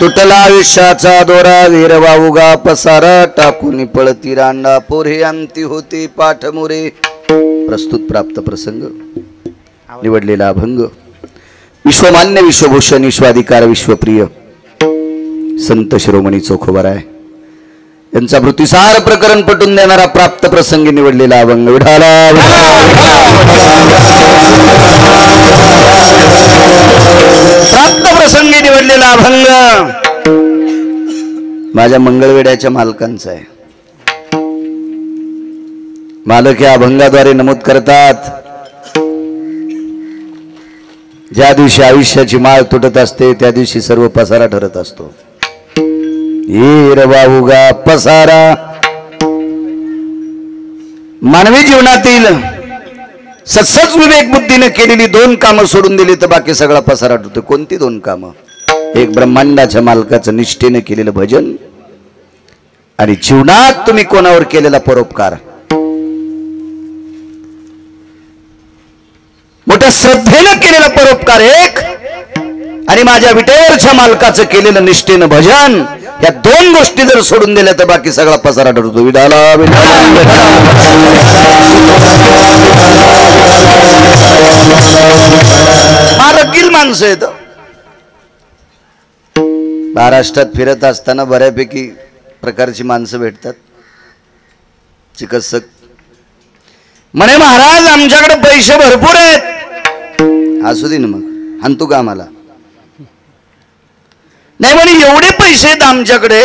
तुटला आयुष्याचा दोरा वीर वाऊगा पसारा टाकून पळती रांडा पोरे अंती होती पाठमोरे। प्रस्तुत प्राप्त प्रसंग निवडलेला अभंग विश्वमान्य विश्वभूषण विश्वाधिकार विश्वप्रिय संत शिरोमणी चोखोबाराय यांचा भृतिसार प्रकरण पटून देणारा प्राप्त प्रसंगी निवडलेला अभंग विठाला प्राप्त प्रसंगी निवडलेला अभंग माझ्या मंगळवेड्याच्या मालकांचा आहे। मालक या अभंगाद्वारे नमूद करतात ज्या दिवशी आयुष्याची माळ तुटत असते त्या दिवशी सर्व पसारा ठरत असतो। वाऊगा पसारा मानवी जीवनातील सत्सद विवेक बुद्धीने केलेली दोन कामं सोडून दिली तर बाकी सगळा पसारा ठरतो। कोणती दोन कामं? एक ब्रह्मांडाच्या मालकाचं निष्ठेने केलेलं भजन आणि जीवनात तुम्ही कोणावर केलेला परोपकार। मोठ्या श्रद्धेने केलेला परोपकार एक आणि माझ्या विटेवरच्या मालकाचं केलेलं निष्ठेनं भजन, या दोन गोष्टी जर सोडून दिल्या तर बाकी सगळा पसारा ठरतो। विडाला मालकील माणसं आहेत। महाराष्ट्रात फिरत असताना बऱ्यापैकी प्रकारची माणसं भेटतात। चिकित्सक म्हणे महाराज आमच्याकडे पैसे भरपूर आहेत। असू दे ना मग हाणतो का आम्हाला? नाही म्हणे एवढे पैसे आहेत आमच्याकडे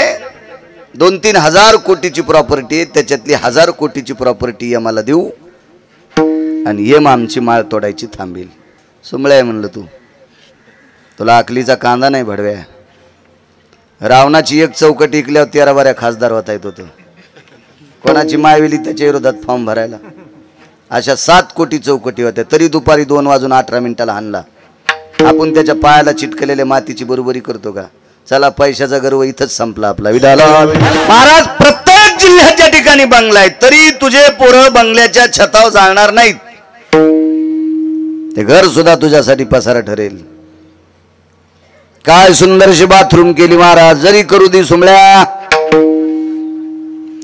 2-3 हजार कोटीची प्रॉपर्टी आहे, त्याच्यातली 1000 कोटीची प्रॉपर्टी आम्हाला देऊ आणि ये मग आमची माळ तोडायची थांबेल। सुमळे म्हणलं तुला अकलीचा कांदा नाही भडव्या। रावणाची एक चौकट इकल्यावर 13 बाऱ्या खासदार होता येत होतं। कोणाची मायविली त्याच्या विरोधात फॉर्म भरायला अशा 7 कोटी चौकटी होत्या, तरी दुपारी 2 वाजून 18 मिनिटाला हाणला। आपण त्याच्या पायाला चिटकलेल्या मातीची बरोबरी करतो का? चला पैशाचा गर्व इथंच संपला आपला। विडाला महाराज प्रत्येक जिल्ह्याच्या ठिकाणी बंगला आहे, तरी तुझे पोरं बंगल्याच्या छतावर जाणार नाहीत। ते घर सुद्धा तुझ्यासाठी पसारा ठरेल। काय सुंदरशी बाथरूम केली महाराज, जरी करू दे सुमळ्या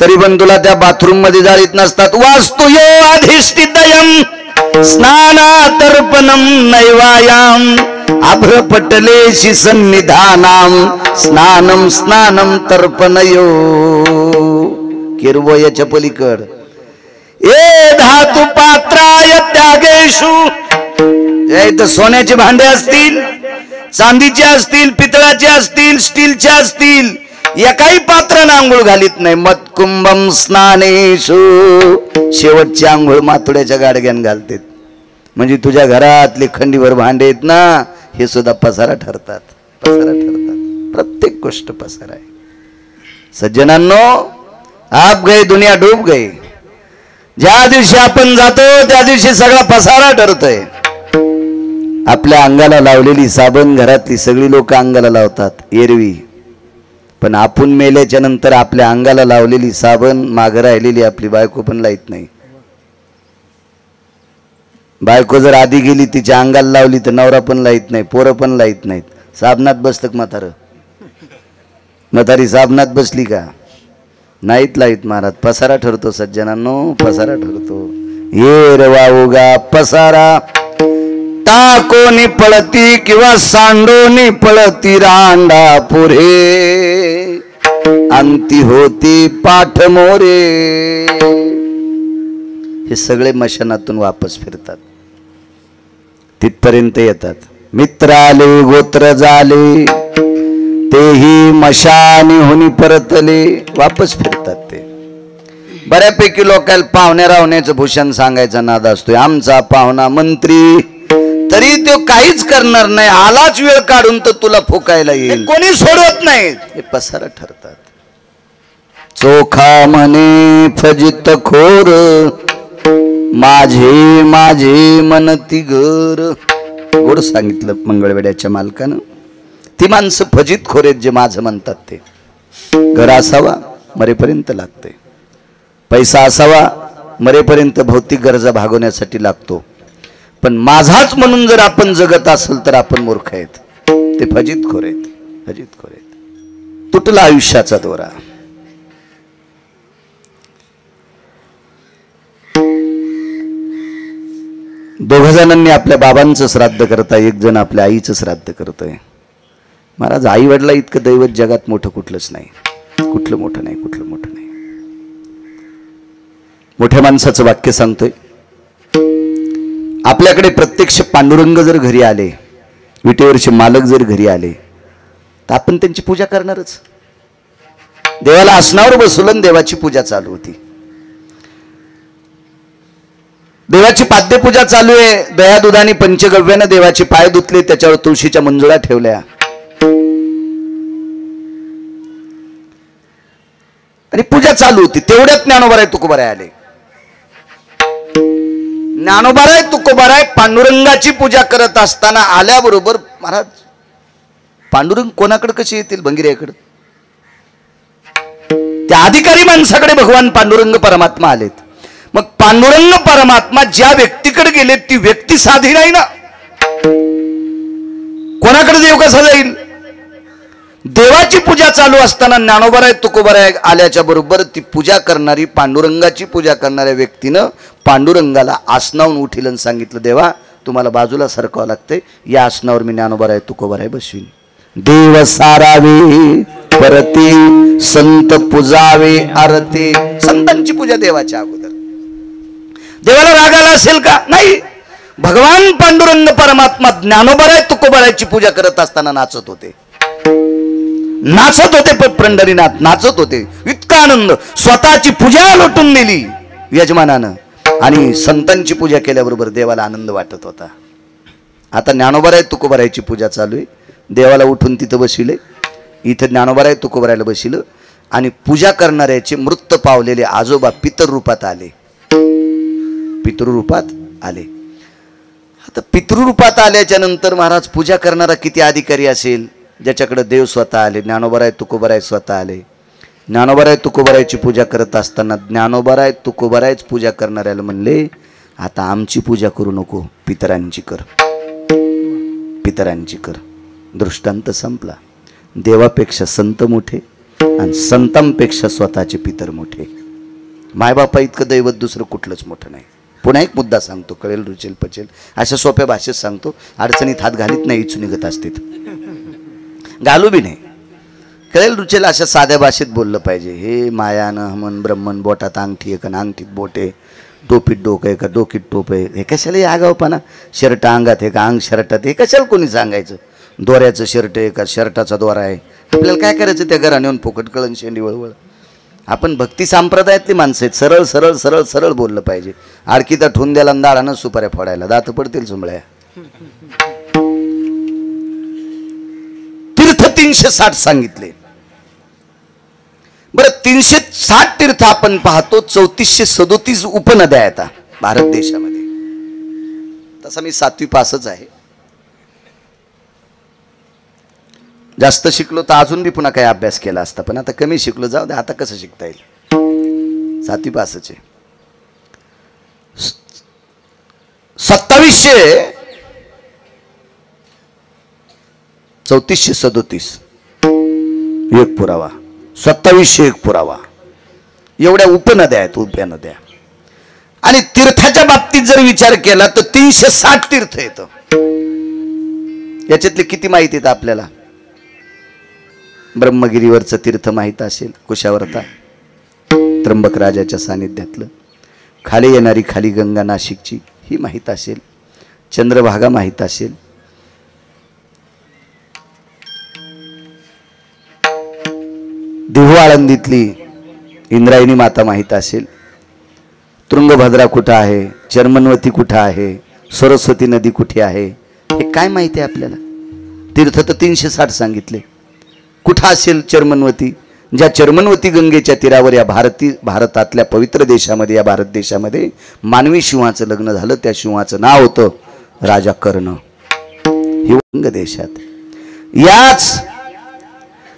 तरी पण तुला त्या बाथरूम मध्ये जाळीत नसतात। वास्तु यो अधिष्ठितयम स्नानातर्पणम नैवायाम अभ्रपटलेशी सन्निधानाम स्नानम स्नानम तर्पणयो। किरवयाच्या पलीकड ए धातु पात्राय त्यागेशु, इथं सोन्याचे भांडे असतील, चांदीचे असतील, पितळाचे असतील, स्टीलचे असतील, एकाही पात्राने आंघोळ घालीत नाही। मत्कुंभम स्नानेशु, शेवटची आंघोळ मातुड्याच्या गाडग्यान घालतात। म्हणजे तुझ्या घरातले खंडीवर भांडे आहेत ना, हे सुद्धा पसारा ठरतात। पसारा ठरतात, प्रत्येक गोष्ट पसारा आहे। सज्जनांनो आप गए दुनिया डूब गई। ज्या दिवशी आपण जातो त्या दिवशी सगळा पसारा ठरतोय। आपल्या अंगाला लावलेली साबण घरातली सगळी लोक अंगाला लावतात एरवी, पण आपण मेल्याच्या नंतर आपल्या अंगाला लावलेली साबण मागे राहिलेली आपली बायको पण लाईत नाही। बायको जर आधी गेली तिच्या अंगाला लावली तर नवरा पण लाईत नाही, पोरं पण लाईत नाहीत। साबणात बसतक म्हातारी साबणात बसली का? नाहीत लाईत महाराज। पसारा ठरतो सज्जनांनो, पसारा ठरतो। ये रवाऊगा पसारा टाकोनी पळती किंवा सांडोनी पळती रांडा पुरे अंती होती पाठमोरे। हे सगळे मशानातून वापस फिरतात, तिथपर्यंत येतात। मित्र आले गोत्र झाले तेही मशानी होनी परतले, वापस फिरतात ते। बऱ्यापैकी लोकांना पाहुण्या रावण्याचं भूषण सांगायचा नाद असतोय। आमचा पाहुणा मंत्री, तरी तो काहीच करणार नाही, आलाच वेळ काढून तर तुला फुकायला येईल, कोणी सोडत नाही। हे पसारा ठरतात। चोखा म्हणे फजित खोर माझे माझे मनती घर, गोड सांगितलं मंगळवेड्याच्या मालकानं। ती माणसं फजित खोरेत जे माझं म्हणतात ते। घर असावा मरेपर्यंत लागते, पैसा असावा मरेपर्यंत भौतिक गरजा भागवण्यासाठी लागतो, पण माझाच म्हणून जर आपण जगत असेल तर आपण मूर्ख आहेत। ते फजितखोर आहेत, फजितखोर आहेत। तुटला आयुष्याचा दोरा. दोघ जणांनी आपल्या बाबांचं श्राद्ध करताय, एक जण आपल्या आईचं श्राद्ध करतोय. महाराज, आई वडिला इतकं दैवत जगात मोठं कुठलंच नाही. कुठलं मोठं नाही, कुठलं मोठं नाही. मोठ्या माणसाचं वाक्य सांगतोय, आपल्याकडे प्रत्यक्ष पांडुरंग जर घरी आले, विटेवरचे मालक जर घरी आले, तर आपण त्यांची पूजा करणारच. देवाला आसनावर बसवलं, देवाची पूजा चालू होती. देवाची पाद्यपूजा चालू आहे. दया दुधाने पंचगव्याने देवाचे पाय धुतले, त्याच्यावर तुळशीच्या मंजुळा ठेवल्या आणि पूजा चालू होती. तेवढ्यात ज्ञानोबाराय तुकोबाराय आले. ज्ञानोबाराय तुकोबाराय पांडुरंगाची पूजा करत असताना आल्याबरोबर, महाराज पांडुरंग कोणाकडे कसे येतील? भंगिऱ्याकडे. त्या अधिकारी माणसाकडे भगवान पांडुरंग परमात्मा आलेत. मग पांडुरंग परमात्मा ज्या व्यक्तीकडे गेले ती व्यक्ती साधी नाही ना. कोणाकडे देव कसा जाईल? देवाची पूजा चालू असताना ज्ञानोबाराय तुकोबाराय आल्याच्या बरोबर ती पूजा करणारी, पांडुरंगाची पूजा करणाऱ्या व्यक्तीनं पांडुरंगाला आसनावून उठिलं, सांगितलं, देवा तुम्हाला बाजूला सरकावं लागतंय, या आसनावर मी ज्ञानोबाराय तुकोबाराय बसवीन. देव सारावे परती, संत पूजावे आरती. संतांची पूजा देवाच्या अगोदर. देवाला राग आला असेल का? नाही. भगवान पांडुरंग परमात्मा ज्ञानोबाराय तुकोबारायची पूजा करत असताना नाचत होते. नाचत होते. पंढरीनाथ नाचत होते. इतका आनंद. स्वतःची पूजा लोटून दिली यजमानानं आणि संतांची पूजा केल्याबरोबर देवाला आनंद वाटत होता. आता ज्ञानोबाराय तुकोबारायची पूजा चालू आहे. देवाला उठून तिथं बसविले. इथं ज्ञानोबाराय तुकोबारायला बसविलं आणि पूजा करणाऱ्याचे मृत पावलेले आजोबा पितर रूपात आले. पितृरूपात आले. आता पितृरूपात आल्याच्या नंतर महाराज, पूजा करणारा किती अधिकारी असेल ज्याच्याकडे देव स्वतः आले. ज्ञानोबाराय तुकोबाराय स्वतः आले. ज्ञानोबाराय तुकोबारायची पूजा करत असताना ज्ञानोबाराय तुकोबारायच पूजा करणाऱ्याला म्हणले, आता आमची पूजा करू नको, पितरांची कर, पितरांची कर. दृष्टांत संपला. देवापेक्षा संत मोठे आणि संतांपेक्षा स्वतःचे पितर मोठे. मायबापा इतकं दैवत दुसरं कुठलंच मोठं नाही. पुन्हा एक मुद्दा सांगतो, कळेल रुचेल पचेल अशा सोप्या भाषेत सांगतो. अडचणीत हात घालीत नाही, इच्छू निघत असतील, घालू बी नाही. कळेल रुचेल अशा साध्या भाषेत बोललं पाहिजे. हे मायानं हमन ब्रह्मन, बोटात अंगठी आहे का अंगठीत बोट आहे, टोपीत डोकं आहे का डोकीत टोप आहे, हे कशाला हे आगावपणा? शर्ट अंगात आहे का अंग शर्टात, हे कशाला कोणी सांगायचं? दोऱ्याचं शर्ट आहे का शर्टाचा दोरा आहे? आपल्याला काय करायचं? त्या घराने येऊन फुकट कळण शेंडी वळवळ. आपण भक्ती संप्रदायातली माणसं आहेत. सरळ सरळ सरळ सरळ बोललं पाहिजे. आडकीता ठेवून द्याला दाडानं सुपाऱ्या फोडायला, दात पडतील जुंबळ्या. तीर्थ 360 सांगितले. बरं, 360 तीर्थ आपण पाहतो. 3437 उपनद्या आहेत भारत देशामध्ये. तसा मी 7वी पासच आहे. जास्त शिकलो तर अजून बी पुन्हा काही अभ्यास केला असता, पण आता कमी शिकलो, जाऊ दे, आता कसं शिकता येईल. 7वी पासच आहे. 2737 एक पुरावा, 2701 पुरावा. एवढ्या उपनद्या आहेत, उभ्या नद्या. आणि तीर्थाच्या बाबतीत जर विचार केला तर 360 तीर्थ येतं. याच्यातले किती माहिती आहेत आपल्याला? ब्रह्मगिरीवरचं तीर्थ माहीत असेल, कुशावर्ता त्र्यंबक राजाच्या सानिध्यातलं. खाली येणारी खाली गंगा नाशिकची ही माहीत असेल. चंद्रभागा माहीत असेल. देहू आळंदीतली इंद्रायणी माता माहीत असेल. तुंगभद्रा कुठं आहे, चर्मनवती कुठं आहे, सरस्वती नदी कुठे आहे, हे काय माहिती आहे आपल्याला? तीर्थ तर 360 सांगितले. कुठं असेल चर्मनवती? ज्या चर्मनवती गंगेच्या तीरावर या भारतातल्या पवित्र देशामध्ये, या भारत देशामध्ये मानवी शिवाचं लग्न झालं. त्या शिवाचं नाव होतं राजा कर्ण. हे वंग देशात. याच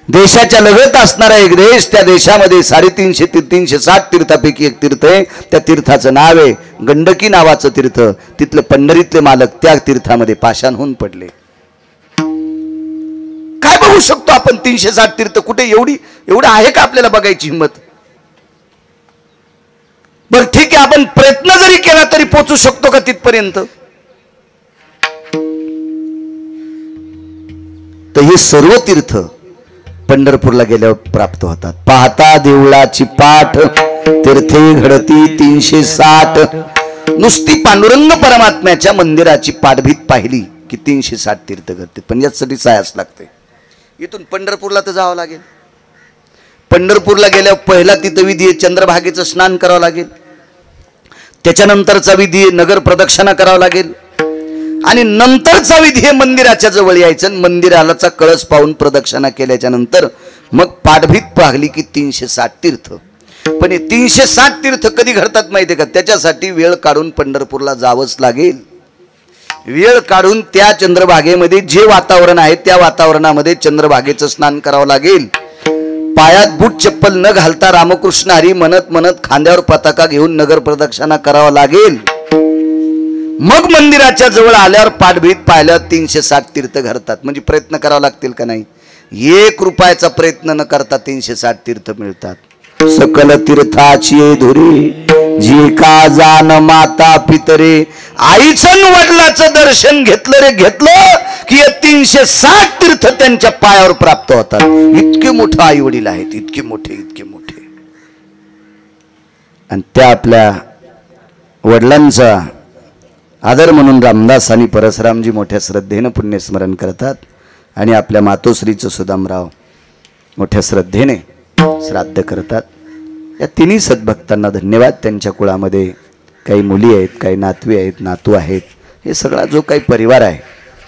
देशाच्या लगत असणारा एक देश, त्या देशामध्ये 350 ते 360 तीर्थापैकी एक तीर्थ आहे. त्या तीर्थाचं नाव आहे गंडकी नावाचं तीर्थ. तिथले पंढरीतले मालक त्या तीर्थामध्ये पाषाण होऊन पडले. काय होऊ शकतो आपण 360 तीर्थ. कुठे एवढं आहे का आपल्याला बघायची हिंमत? बरं ठीक आहे, आपण प्रयत्न जरी केला तरी पोचू शकतो का तिथपर्यंत? तर हे सर्व तीर्थ पंढरपूरला गेल्यावर प्राप्त होतात. पाहता देवळाची पाठ तीर्थे घडती 360. नुसती पांडुरंग परमात्म्याच्या मंदिराची पाठभीत पाहिली की 360 तीर्थ घडते. पण यासाठी सायास लागते. इथून पंढरपूरला तर जावं लागेल. पंढरपूरला गेल्यावर पहिला तिथं विधी आहे चंद्रभागेचं स्नान करावं लागेल. त्याच्यानंतरचा विधी नगर प्रदक्षिणा करावं लागेल. आणि नंतरचा विधी मंदिराच्या जवळ यायचं. मंदिराचा कळस पाहून प्रदक्षिणा केल्याच्या नंतर मग पाठभीत पाहिली की 360 तीर्थ. पण हे 360 तीर्थ कधी घडतात माहिती आहे का? त्याच्यासाठी वेळ काढून पंढरपूरला जावंच लागेल. वेळ काढून त्या चंद्रभागेमध्ये जे वातावरण आहे त्या वातावरणामध्ये चंद्रभागेचं स्नान करावं लागेल. पायात बूट चप्पल न घालता रामकृष्ण हरी म्हणत म्हणत खांद्यावर पताका घेऊन नगर प्रदक्षिणा करावं लागेल. मग मंदिराच्या जवळ आल्यावर पाठभीत पाहिल्यावर 360 तीर्थ घडतात. म्हणजे प्रयत्न करावा लागतील का नाही? 1 रुपयाचा प्रयत्न न करता 360 तीर्थ मिळतात. सकल तीर्थाची धुरी जी का जान माता पितरे. आईचं वडिलाचं दर्शन घेतलं रे घेतलं की 360 तीर्थ त्यांच्या पायावर प्राप्त होतात. इतके मोठे आई वडील आहेत, इतके मोठे. आणि त्या आपल्या वडिलांचा आदर म्हणून रामदास आणि परशुरामजी मोठ्या श्रद्धेनं पुण्यस्मरण करतात. आणि आपल्या मातोश्रीचं सुदामराव मोठ्या श्रद्धेने श्राद्ध करतात. या तिन्ही सद्भक्तांना धन्यवाद. त्यांच्या कुळामध्ये काही मुली आहेत, काही नातवी आहेत, नातू आहेत. हे सगळा जो काही परिवार आहे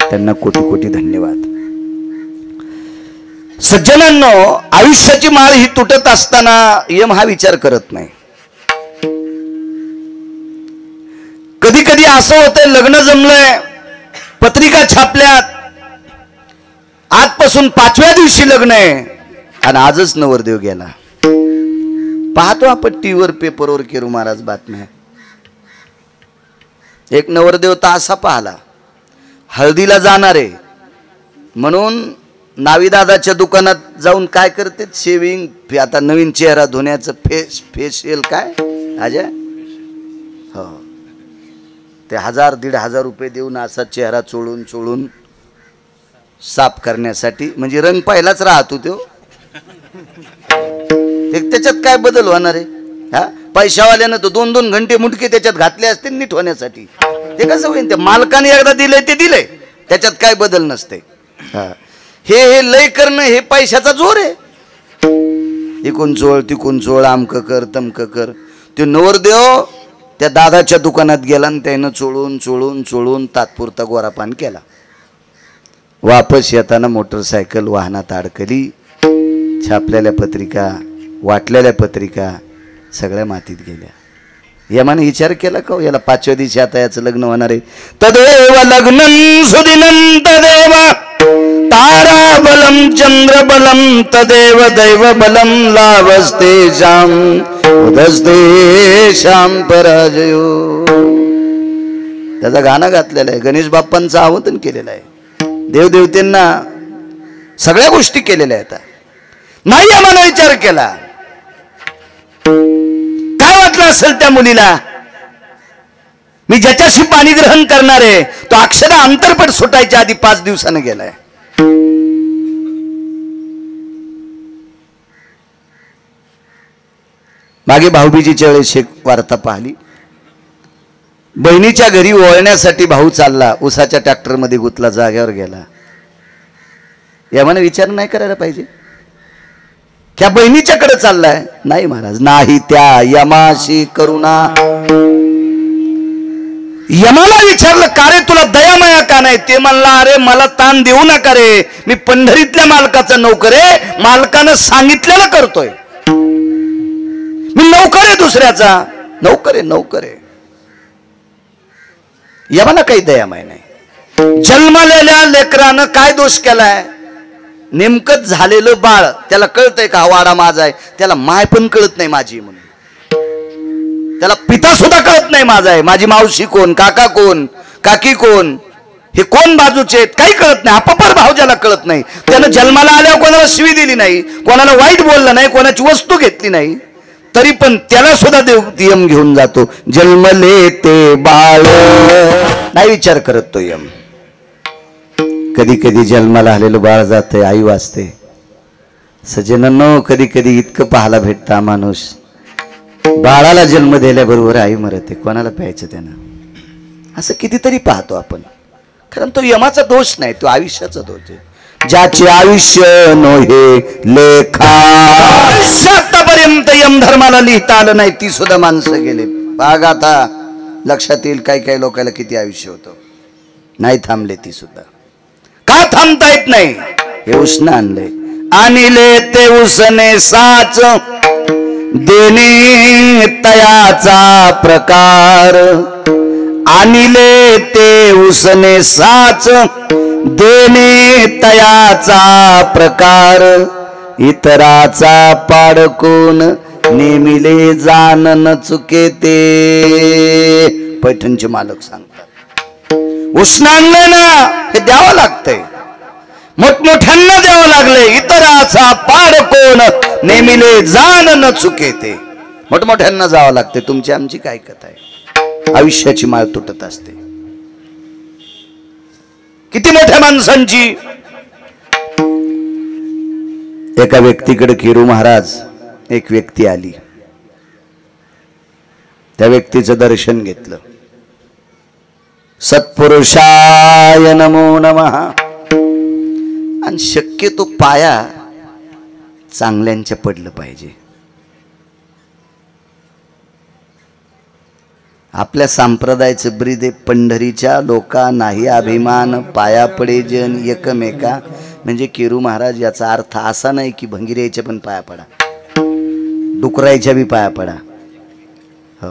त्यांना कोटी कोटी धन्यवाद. सज्जनांनो, आयुष्याची माळ ही तुटत असताना यम हा विचार करत नाही. कधी कधी असं होतंय, लग्न जमलंय, पत्रिका छापल्यात, आजपासून 5व्या दिवशी लग्न आहे आणि आजच नवरदेव गेला. पाहतो आपण टीव्हीवर, पेपरवर केरू महाराज बातम्या. एक नवरदेव तर असा पाहला, हळदीला जाणार आहे म्हणून नावीदादाच्या दुकानात जाऊन काय करते, शेविंग, आता नवीन चेहरा धुण्याचं फेशियल काय अजय, हो, ते 1000-1500 रुपये देऊन असा चेहरा चोळून साफ करण्यासाठी. म्हणजे रंग पाहिलाच राहतो तो, त्याच्यात काय बदल होणार आहे? हा, पैशावाल्यानं तो 2-2 घंटे मुटके त्याच्यात घातले असते नीट होण्यासाठी. ते कसं होईल? ते मालकाने एकदा दिलंय ते दिलंय, त्याच्यात काय बदल नसते. हा, हे लय करणं हे पैशाचा जोर आहे. इकून चोळ तिकून चोळ, आमक कर तमक कर. ते नवरदेव त्या दादाच्या दुकानात गेला आणि त्यानं चोळून तात्पुरता गोरापान केला. वापस येताना मोटरसायकल वाहनात अडकली. छापलेल्या पत्रिका, वाटलेल्या पत्रिका सगळ्या मातीत गेल्या. यमाने विचार केला का याला 5व्या दिवशी आता याचं लग्न होणार आहे. तदेव लग्नं सुदिनं तदेव ताराबलं चंद्रबलं तदेव दैवबलं लाभस्तेषां उदस्तेषां पराजयो. त्याचा गाणं घातलेलं आहे, गणेश बाप्पांचं आवाहन केलेलं आहे, देवदेवतेंना सगळ्या गोष्टी केलेल्या आहेत. नाही आम्हाला विचार केला. काय वाटलं असेल त्या मुलीला, मी ज्याच्याशी पाणी ग्रहण करणार आहे तो अक्षरा अंतरपट सुटायच्या आधी 5 दिवसानं गेलाय. मागे भाऊबीजीच्या वेळेस एक वार्ता पाहिली. बहिणीच्या घरी ओळण्यासाठी भाऊ चालला, उसाच्या ट्रॅक्टरमध्ये गुतला, जाग्यावर गेला. यामाने विचार नाही करायला पाहिजे? क्या बहिणीच्याकडे चाललाय? नाही महाराज, नाही त्या यमाशी करुणा. यमाला विचारलं का रे तुला दया माया का नाही? ते म्हणला, अरे मला ताण देऊ नका रे, मी पंढरीतल्या मालकाचा नौकर आहे, मालकानं सांगितलेलं करतोय, मी नौकर आहे दुसऱ्याचा, नौकर आहे. यमाला काही दया माय नाही. जन्मलेल्या लेकरानं काय दोष केलाय? नेमकंच झालेलं बाळ त्याला कळतंय का वाडा माझा आहे? त्याला माय पण कळत नाही माझी म्हणून, त्याला पिता सुद्धा कळत नाही माझा आहे. माझी मावशी कोण, काका कोण, काकी कोण, हे कोण बाजूचे आहेत काही कळत नाही. अपपर भाव ज्याला कळत नाही, त्यानं जन्माला आल्यावर कोणाला शिवी दिली नाही, कोणाला वाईट बोललं नाही, कोणाची वस्तू घेतली नाही, तरी पण त्याला सुद्धा देव यम घेऊन जातो. जन्मले ते बाळ नाही विचार करत तो यम. कधी कधी जन्माला आलेलं बाळ जाते, आई वाचते. सज्जनांनो, कधी कधी इतकं पाहायला भेटता माणूस, बाळाला जन्म दिल्याबरोबर आई मरते, कोणाला प्यायचं त्यानं, असं कितीतरी पाहतो आपण. कारण तो यमाचा दोष नाही, तो आयुष्याचा दोष आहे. ज्याचे आयुष्य नोहे लेखा, आतापर्यंत यम धर्माला लिहिता आलं नाही ती सुद्धा माणसं गेले. बघ आता लक्षात येईल काही काही लोकांना किती आयुष्य होतं, नाही थांबले ती सुद्धा. का थांबता येत नाही? हे उष्ण आणलंय. आणले ते उसने साच, देणे तयाचा प्रकार. आणले ते उसने साच, देणे तयाचा प्रकार. इतराचा पाडकोन नेमिले जाण न चुके ते. पैठणचे मालक सांगतात उष्ण आणलंय ना, हे द्यावं लागतंय, मोठमोठ्यांना द्यावं लागले. इतराचा पाडकोन नेमिले जाण न चुके ते. मोठमोठ्यांना जावं लागते. तुमची आमची काय कथा आहे? आयुष्याची माळ तुटत असते. किती मोठ्या माणसांची. एका व्यक्तीकडे केरू महाराज, एक व्यक्ती आली, त्या व्यक्तीचं दर्शन घेतलं. सत्पुरुषाय नमो नमः. आणि शक्यतो पाया चांगल्यांच्या पडलं पाहिजे. आपल्या संप्रदायाचं ब्रीद आहे, पंढरीच्या लोका नाही अभिमान, पाया पडे जन एकमेका. म्हणजे केरू महाराज याचा अर्थ असा नाही की भंगिऱ्याच्या पण पाया पडा, डुकरायच्या बी पाया पडा. हो,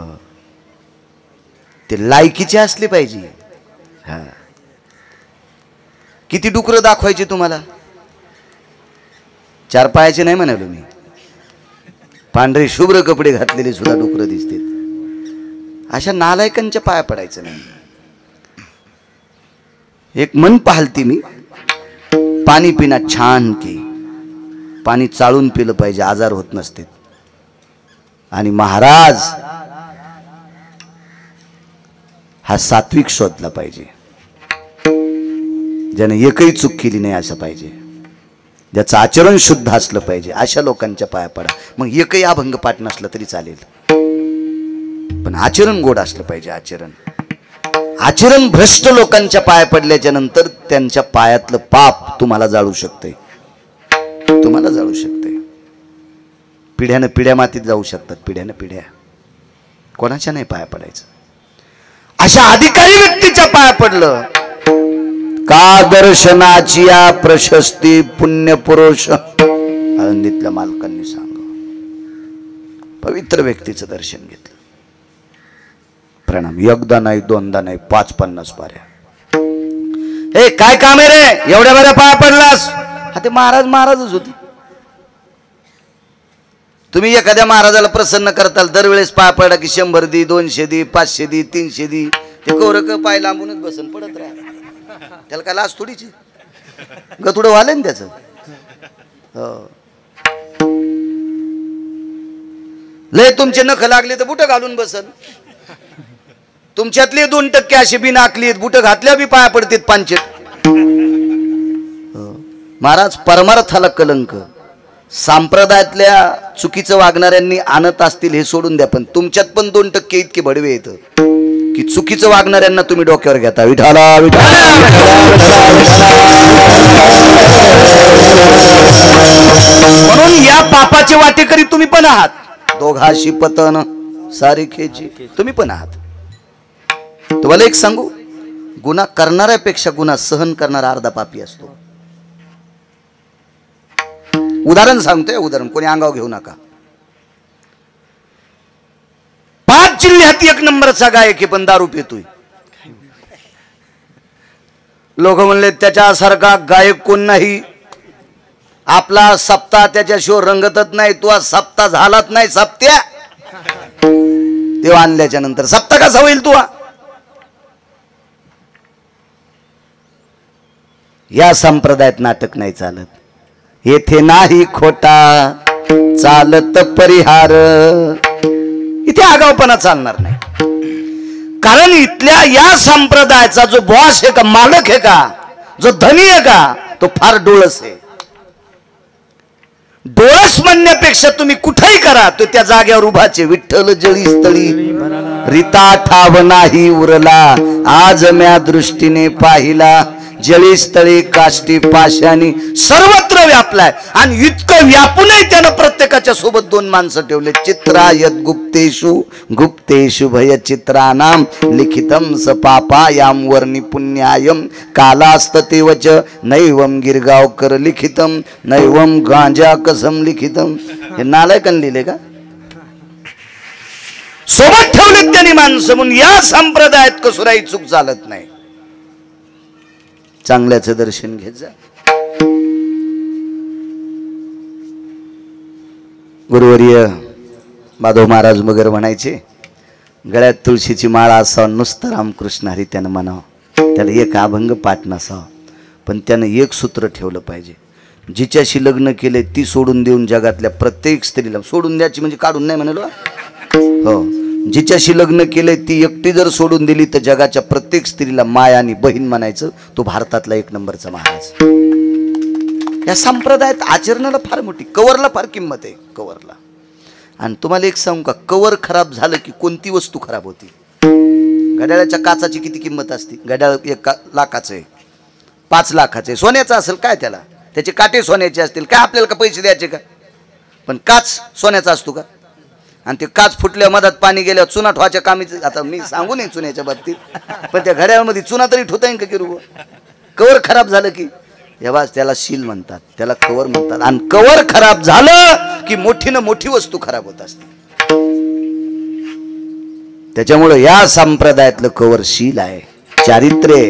ते लायकीचे असले पाहिजे. हा, किती डुकरं दाखवायचे तुम्हाला? 4 पायाचे नाही म्हणालो मी, पांढरे शुभ्र कपडे घातलेले सुद्धा डुकरं दिसते. अशा नालायकांच्या पाया पडायचं नाही. एक मन पाहलती मी, पाणी पिना छान की, पाणी चाळून पिलं पाहिजे, आजार होत नसते. आणि महाराज हा सात्विक शोधला पाहिजे, ज्याने एकही चूक केली नाही असं पाहिजे, ज्याचं आचरण शुद्ध असलं पाहिजे, अशा लोकांच्या पाया पडा. मग एकही अभंग पाठ नसलं तरी चालेल, पण आचरण गोड असलं पाहिजे. आचरण भ्रष्ट लोकांच्या पाया पडल्याच्या नंतर त्यांच्या पायातलं पाप तुम्हाला जाळू शकते, तुम्हाला जाळू शकते. पिढ्यानं पिढ्या मातीत जाऊ शकतात, पिढ्यानं पिढ्या. कोणाच्या नाही पाया पडायचं. अशा अधिकारी व्यक्तीच्या पाया पडलं का दर्शनाची या प्रशस्ती पुण्य पुरुष. आळंदीतल्या मालकांनी सांग, पवित्र व्यक्तीचं दर्शन घेतलं. प्रणाम. एकदा नाही, दोनदा नाही, 5-50 पाऱ्या. हे काय काम आहे रे, एवढ्या बऱ्या पाया पडलास? हा, ते महाराजच होते. तुम्ही एखाद्या महाराजाला प्रसन्न करताल, दरवेळेस पाया पडा की 100 दी, 200 दी, 500 दी, 300 दी. ते कोरक पाय लांबूनच बसन पडत राहा. त्याला काय लाज थोडीची, गतुडं व्हाले ना त्याचं. लय तुमचे नख लागले तर बुट घालून बसन. तुमच्यातले 2% असे बी नाकली आहेत, बुट घातल्या बी पाया पडतात 5. महाराज परमार्थाला कलंक. संप्रदायातल्या चुकीचं वागणाऱ्यांनी आणत असतील हे सोडून द्या, पण तुमच्यात पण 2% इतके भडवे येतं की चुकीचं वागणाऱ्यांना तुम्ही डोक्यावर घेता. विठाला विठाला. म्हणून या पापाचे वाटेकरी तुम्ही पण आहात. दोघाशी पतन सारिखेची तुम्ही पण आहात. तुम्हाला एक सांगू, गुन्हा करणाऱ्यापेक्षा गुन्हा सहन करणारा अर्धा पापी असतो. उदाहरण सांगतोय, उदाहरण कोणी अंगावर घेऊ नका. 5 जिल्ह्यात 1 नंबरचा गायक आहे, पण दारू पितोय. लोक म्हणले त्याच्यासारखा गायक कोण नाही. आपला सप्ताह त्याच्याशिवाय रंगतच नाही. तू आज सप्ताह झालाच नाही. सप्त्या तेव्हा आणल्याच्या नंतर सप्ताह कसा होईल? तू या संप्रदायात नाटक नाही चालत. येथे नाही खोटा चालत परिहार. इथे आगाऊपणा चालणार नाही. कारण इथल्या या संप्रदायाचा जो बॉस आहे का, मालक आहे का, जो धनी आहे का, तो फार डोळस आहे. डोळस म्हणण्यापेक्षा तुम्ही कुठेही करा तो त्या जागेवर उभाचे. विठ्ठल जळी स्थळी रीता ठाव नाही उरला, आज म्या दृष्टीने पाहिला. जळी स्थळी काष्टी पाशानी सर्वत्र व्यापलाय. आणि इतकं व्यापूनही त्यानं प्रत्येकाच्या सोबत दोन माणसं ठेवले. चित्रायत गुप्तेषु गुप्तेषु भय चित्रानाम लिखितम स पापायाम वर्णी पुण्यायम कालास्ततेवच नैवम गिरगावकर लिखितम नैवम गांजा कसम लिखितम. हे नालायकांनी लिहिले का? सोबत ठेवलेत त्यांनी माणसं. म्हणून या संप्रदायात कसुराही चूक चालत नाही. चांगल्याचं दर्शन घेत जा. गुरुवर्य माधव महाराज मगर म्हणायचे, गळ्यात तुळशीची माळा असावं, नुसतं रामकृष्ण हरी त्यानं म्हणावं, त्याला एक अभंग पाठ नसावं, पण त्यानं एक सूत्र ठेवलं पाहिजे. जिच्याशी लग्न केले ती सोडून देऊन जगातल्या प्रत्येक स्त्रीला, सोडून द्यायची म्हणजे काढून नाही म्हणालो, हो, जिच्याशी लग्न केले ती एकटी जर सोडून दिली तर जगाच्या प्रत्येक स्त्रीला माय आणि बहीण म्हणायचं. तो भारतातला एक नंबरचा महाराज. या संप्रदायात आचरणाला फार मोठी, कवरला फार किंमत आहे, कवरला. आणि तुम्हाला एक सांगू का, कवर खराब झालं की कोणती वस्तू खराब होती. घड्याळाच्या काचाची किती किंमत असते? घड्याळ 1 लाखाचं आहे, 5 लाखाचं आहे. सोन्याचं असेल काय, त्याला त्याचे काटे सोन्याचे असतील काय, आपल्याला का पैसे द्यायचे का? पण काच सोन्याचा असतो का? आणि ते काच फुटल्या, मधात पाणी गेल्यावर चुना ठेवायच्या कामीच. आता मी सांगू नये चुन्याच्या बाबतीत, पण त्या घड्याळामध्ये चुना तरी ठेवता येईल का की रुगो? कवर खराब झालं की तेव्हा त्याला शील म्हणतात, त्याला कवर म्हणतात. आणि कवर खराब झालं की मोठीनं मोठी वस्तू खराब होत असते. त्याच्यामुळे या संप्रदायातलं कवर शील आहे, चारित्र्य,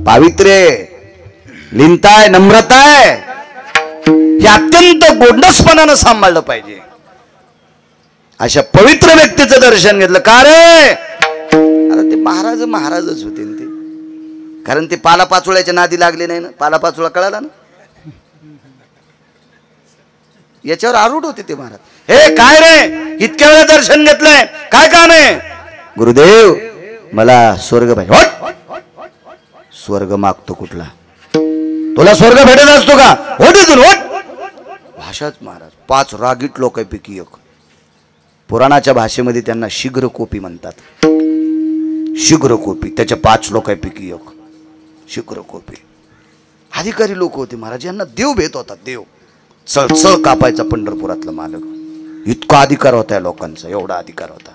पावित्र्य, लीनता आहे, नम्रता आहे. हे अत्यंत गोंडसपणानं सांभाळलं पाहिजे. अशा पवित्र व्यक्तीचं दर्शन घेतलं का रे? अरे ते महाराजच होते ते. कारण ते पालापाचोळ्याच्या नादी लागले नाही ना. पालापाचोळा कळाला ना, याच्यावर आरूढ होते ते महाराज. हे काय रे, इतक्या वेळा दर्शन घेतलंय, काय काम आहे? गुरुदेव मला स्वर्ग पाहिजे. स्वर्ग मागतो कुठला? तुला स्वर्ग भेटत असतो का? होत इथून होत. भाषाच महाराज 5 रागीट लोकांपैकी एक. पुराणाच्या भाषेमध्ये त्यांना शीघ्रकोपी म्हणतात. शीघ्रकोपी त्याच्या 5 लोकांपैकी एक शीघ्रकोपी. अधिकारी लोक होते महाराज, यांना देव भेट होता. देव चळचळ कापायचा पंढरपुरातला मालक. इतका अधिकार होता या लोकांचा, एवढा अधिकार होता.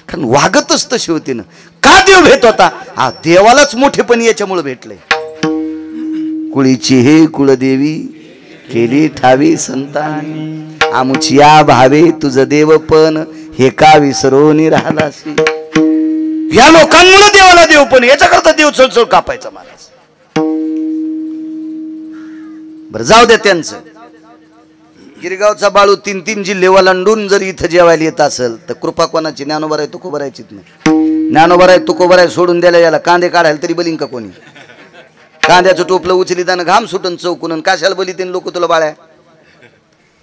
कारण वागतच तशी होती ना. का देव भेट होता? हा, देवालाच मोठेपण याच्यामुळे भेटले. कुळीची हे कुळदेवी केली ठावी संतानी, आमुची या भावे तुझं देवपण हे का विसरून राहिलासी. या लोकांमुळे देवाला देवपण, याच्याकरता देव चळचळ कापायचा महाराज. बरं जाऊ द्या त्यांचं. गिरगावचा बाळू 3 जिल्हे ओलांडून जर इथं जेवायला येत असेल तर कृपा कोणाची? ज्ञानोबा आहे तुकोबरायचीच नाही. ज्ञानोबा आहे तुकोबराय सोडून द्यायला याला कांदे काढायला तरी बलिंग का कोणी? कांद्याचं टोपलं उचली त्यानं घाम सुटून चौकून, कशाला बली तीन लोक तुला बाळ्या.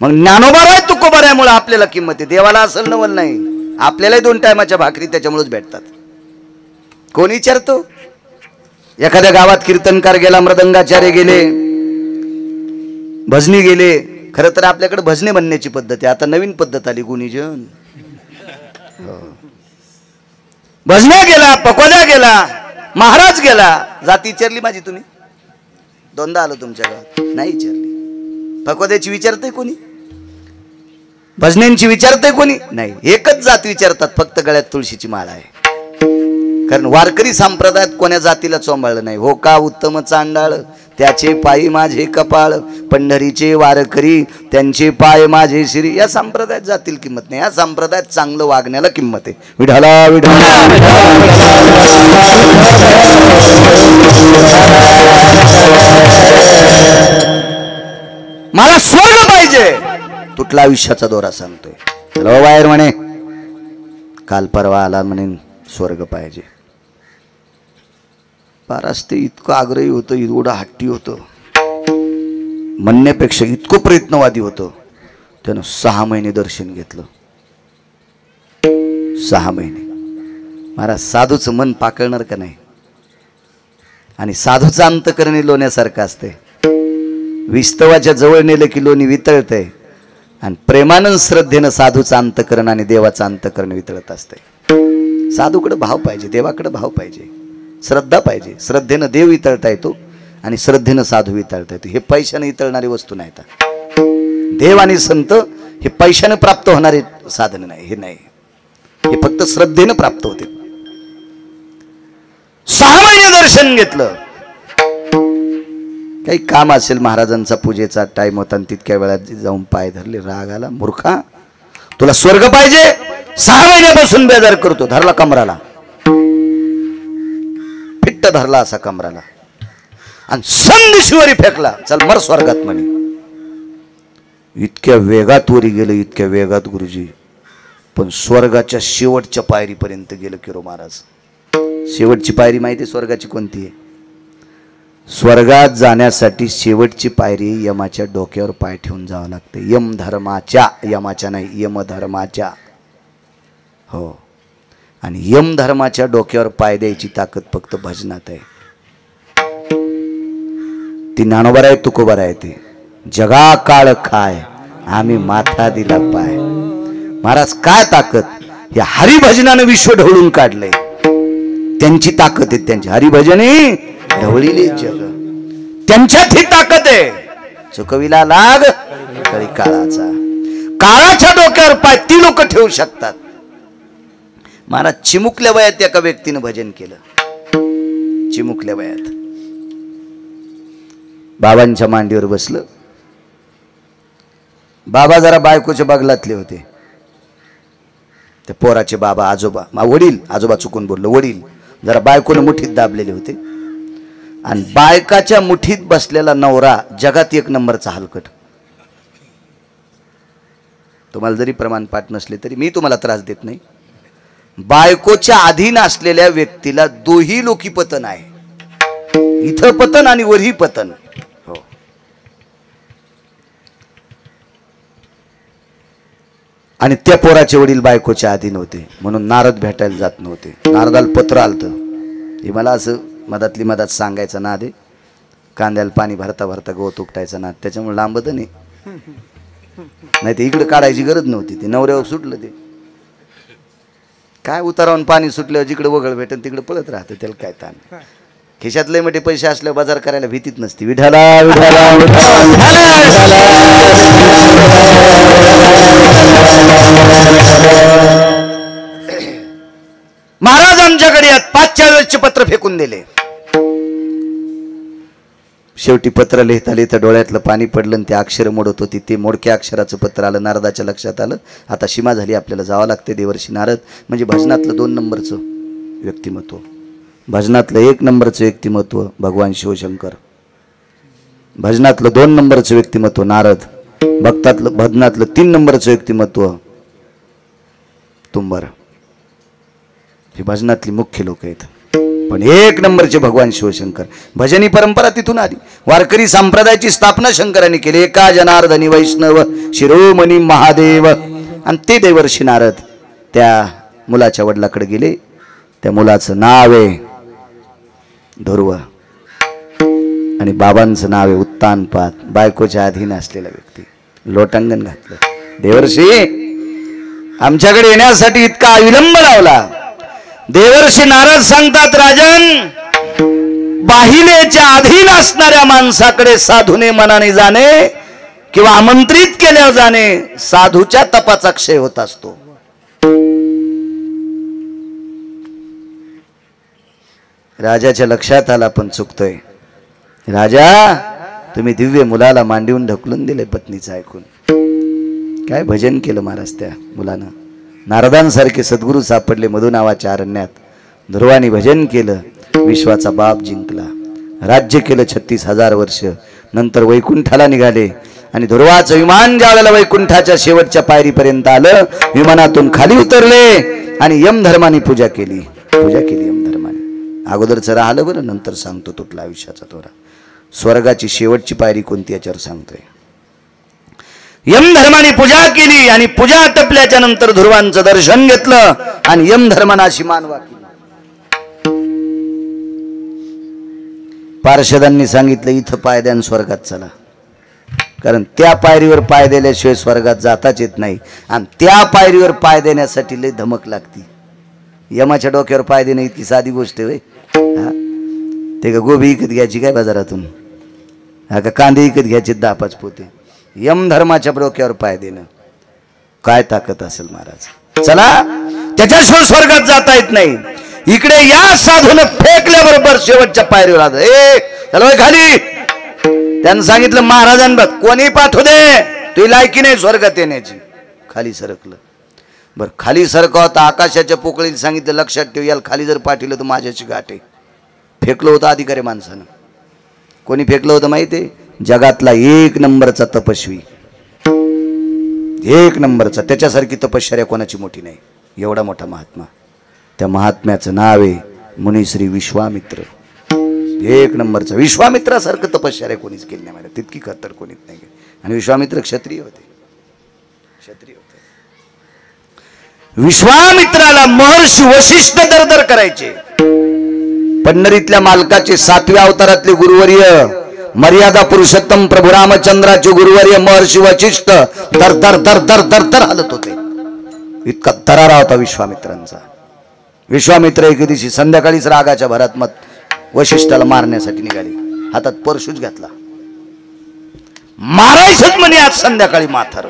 मग ज्ञानोबा आहे तुकोबरायामुळे आपल्याला किंमत आहे. देवाला असेल नवल नाही. आपल्यालाही 2 टायमाच्या भाकरी त्याच्यामुळेच भेटतात. कोण विचारतो? एखाद्या गावात कीर्तनकार गेला, मृदंगाचार्य गेले, भजनी गेले. खरं तर आपल्याकडे भजने म्हणण्याची पद्धत आहे. आता नवीन पद्धत आली, गुणीजन. भजने गेला, पकोद्या गेला, महाराज गेला. जाती विचारली माझी तुम्ही? 2दा आलो तुमच्या गावात, नाही विचारली. पकोद्याची विचारतंय कोणी? भजनेंची विचारतंय कोणी? नाही. एकच जात विचारतात, फक्त गळ्यात तुळशीची माळा आहे. कारण वारकरी संप्रदायात कोण्या जातीला चोंबाळलं नाही. हो का उत्तम चांडाळ त्याचे पायी माझे कपाळ, पंढरीचे वारकरी त्यांचे पाय माझे श्री. या संप्रदायात जातील किंमत नाही. या संप्रदायात चांगलं वागण्याला किंमत आहे. विठाला विठाला मला स्वर्ग पाहिजे. तुटला आयुष्याचा दोरा सांगतोय. चलो बाहेर म्हणे, काल परवा आला म्हणे स्वर्ग पाहिजे. महाराज ते इतकं आग्रही होतं, एवढं हट्टी होतं, म्हणण्यापेक्षा इतकं प्रयत्नवादी होतं. त्यानं 6 महिने दर्शन घेतलं. 6 महिने. महाराज साधूचं मन पाकळणार का नाही? आणि साधूचं अंतकरण लोण्यासारखं असते. विस्तवाच्या जवळ नेलं की लोणी वितळतंय, आणि प्रेमानं श्रद्धेनं साधूचं अंतकरण आणि देवाचं अंतकरण वितळत असते. साधूकडे भाव पाहिजे, देवाकडे भाव पाहिजे, श्रद्धा पाहिजे. श्रद्धेनं देव वितळता येतो आणि श्रद्धेनं साधू वितळता येतो. हे पैशाने वितळणारी वस्तू नाहीत. देव आणि संत हे पैशाने प्राप्त होणारे साधन नाही. हे नाही, हे फक्त श्रद्धेनं प्राप्त होते. 6 महिने दर्शन घेतलं. काही काम असेल, महाराजांचा पूजेचा टाइम होता आणि तितक्या वेळात जाऊन पाय धरले. राग आला. मूर्खा, तुला स्वर्ग पाहिजे? 6 महिन्यापासून बेजार करतो. धरला कमराला, फिट्ट धरला असा कमराला, आणि संदेशीवरी फेकला. चल मर स्वर्गात म्हणे. इतक्या वेगात वरी गेलं, इतक्या वेगात गुरुजी, पण स्वर्गाच्या शेवटच्या पायरीपर्यंत गेलं किरो महाराज. शेवटची पायरी माहिती स्वर्गाची कोणती आहे? स्वर्गात जाण्यासाठी शेवटची पायरी यमाच्या डोक्यावर पाय ठेवून जावं लागते. यम धर्माच्या, यमाच्या नाही, यम धर्माच्या. हो, आणि यम धर्माच्या डोक्यावर पाय द्यायची ताकद फक्त भजनात आहे. ती ज्ञानोबा आहे, तुकोबा आहे. ते जगा काळ खाय, आम्ही माथा दिला पाय. महाराज काय ताकद! या हरिभजनानं विश्व ढवळून काढलंय. त्यांची ताकद आहे, त्यांची हरिभजने ढवळीले जग, त्यांच्यात ही ताकद आहे. चुकविला लाग तरी काळाचा. काळाच्या डोक्यावर पाय ती लोक ठेवू शकतात. महाराज चिमुकल्या वयात एका व्यक्तीनं भजन केलं. चिमुकल्या वयात बाबांच्या मांडीवर बसलं. बाबा जरा बायकोच्या बगलातले होते. ते पोराचे बाबा, आजोबा, वडील, आजोबा चुकून बोललो, वडील जरा बायकोने मुठीत दाबलेले होते. आणि बायकाच्या मुठीत बसलेला नवरा जगात 1 नंबरचा हलकट. तुम्हाला जरी प्रमाण पाठ नसले तरी मी तुम्हाला त्रास देत नाही. बायकोच्या अधीन असलेल्या व्यक्तीला दोही लोकी पतन आहे. इथं पतन आणि वरही पतन. हो, आणि त्या पोराचे वडील बायकोच्या अधीन होते म्हणून नारद भेटायला जात नव्हते. नारदाला पत्र आलतं. हे मला असं मधातली मधात सांगायचं नाद आहे. कांद्याला पाणी भरता भरता गवत उपटायचा नाद, त्याच्यामुळे लांबत नाही. नाही ते इकडे काढायची गरज नव्हती. ते नवऱ्यावर सुटलं. ते काय उतारावून पाणी सुटल्यावर जिकडे वगळ भेटन तिकडे पळत राहतं. त्याला काय ताण. खिशात लय मोठे पैसे असल्यावर बाजार करायला भीतीच नसती. विठाला विठाला महाराज आमच्याकडे 5च्या वेळेचे पत्र फेकून दिले. शेवटी पत्र लिहिता लिहिता डोळ्यातलं पाणी पडलं आणि ते अक्षर मोडत होती. ते मोडक्या अक्षराचं पत्र आलं. नारदाच्या लक्षात आलं आता सीमा झाली, आपल्याला जावं लागते. देवर्षी नारद म्हणजे भजनातलं 2 नंबरचं व्यक्तिमत्व. भजनातलं 1 नंबरचं व्यक्तिमत्व भगवान शिवशंकर. भजनातलं 2 नंबरचं व्यक्तिमत्व नारद. भजनातलं 3 नंबरचं व्यक्तिमत्व तुंबर. ही भजनातली मुख्य लोक आहेत. पण 1 नंबरचे भगवान शिवशंकर. भजनी परंपरा तिथून आली. वारकरी संप्रदायाची स्थापना शंकरांनी केली. एका जनार्दनी वैष्णव शिरोमणी महादेव. आणि ते देवर्षी नारद त्या मुलाच्या वडिलाकडे गेले. त्या मुलाचं नाव आहे ध्रुव आणि बाबांचं नाव आहे उत्तानपाद. बायकोच्या अधीन असलेला व्यक्ती. लोटांगण घातलं. देवर्षी आमच्याकडे येण्यासाठी इतका विलंब लावला. देवर्षी नारद सांगतात, राजन, बाहिलेच्या अधीन असणाऱ्या माणसाकडे साधूने मनाने जाणे किंवा आमंत्रित केल्यावर जाणे साधूच्या तपाचा क्षय होत असतो. राजाच्या लक्षात आला पण चुकतोय. राजा, तुम्ही दिव्य मुलाला मांडीवून ढकलून दिले पत्नीचं ऐकून. काय भजन केलं महाराज त्या मुलानं. नारदांसारखे सद्गुरू सापडले मधु नावाच्या अरण्यात. ध्रुवानी भजन केलं. विश्वाचा बाप जिंकला. राज्य केलं 36,000 वर्ष. नंतर वैकुंठाला निघाले आणि ध्रुवाचं विमान ज्यावेळेला वैकुंठाच्या शेवटच्या पायरीपर्यंत आलं, विमानातून खाली उतरले आणि यमधर्माने पूजा केली. पूजा केली यमधर्माने. अगोदरचं राहिलं बरं, नंतर सांगतो तुटला आयुष्याचा तोरा. स्वर्गाची शेवटची पायरी कोणती याच्यावर सांगतोय. यमधर्माने पूजा केली आणि पूजा आटपल्याच्या नंतर ध्रुवांचं दर्शन घेतलं आणि यमधर्मानाशी मानवा केली. पार्षदांनी सांगितलं इथं पाय द्या स्वर्गात चला, कारण त्या पायरीवर पाय दिल्याशिवाय स्वर्गात जाताच येत नाही. आणि त्या पायरीवर पाय देण्यासाठी लय धमक लागती. यमाच्या डोक्यावर पाय देणं इतकी साधी गोष्ट आहे. ते का गोबी विकत घ्यायची काय बाजारातून, हा का कांदे विकत घ्यायचे 10-5 पोते. यमधर्माच्या डोक्यावर पाय देणं काय ताकद असेल महाराज. चला, त्याच्याशिवाय स्वर्गात जाता येत नाही. इकडे या साधून फेकल्याबरोबर शेवटच्या पायरीवर आलं. चला खाली. त्यांनी सांगितलं महाराजांना कोणी पाठवू दे, तुझी लायकी नाही स्वर्गात येण्याची. खाली सरकलं. बर खाली सरका होता, आकाशाच्या पोकळीला सांगितलं लक्षात ठेव, याला खाली जर पाठवलं तर माझ्याची गाठ आहे. फेकलं होतं अधिकारी माणसानं. कोणी फेकलं होतं माहिती आहे? जगातला 1 नंबरचा तपस्वी, 1 नंबरचा. त्याच्यासारखी तपश्चर्या कोणाची मोठी नाही. एवढा मोठा महात्मा. त्या महात्म्याचं नाव आहे मुनिश्री विश्वामित्र. 1 नंबरचा. विश्वामित्रासारखं तपश्चर्या कोणीच केली नाही मला, तितकी खतर कोणीच नाही. आणि विश्वामित्र क्षत्रिय होते. क्षत्रिय होते. विश्वामित्राला महर्षी वशिष्ठ दरदर करायचे. पंढरीतल्या मालकाचे 7व्या अवतारातले गुरुवर्य, मर्यादा पुरुषोत्तम प्रभू रामचंद्राचे गुरुवर्य महर्षी वशिष्ठ दर दर दर दर दर दर हालत होते. इतका दरारा होता विश्वामित्रांचा. विश्वामित्र एके दिवशी संध्याकाळीच रागाच्या भरात मत वशिष्ठाला मारण्यासाठी निघाले. हातात परशुच घातला. मारायचंच म्हणे आज संध्याकाळी माथार.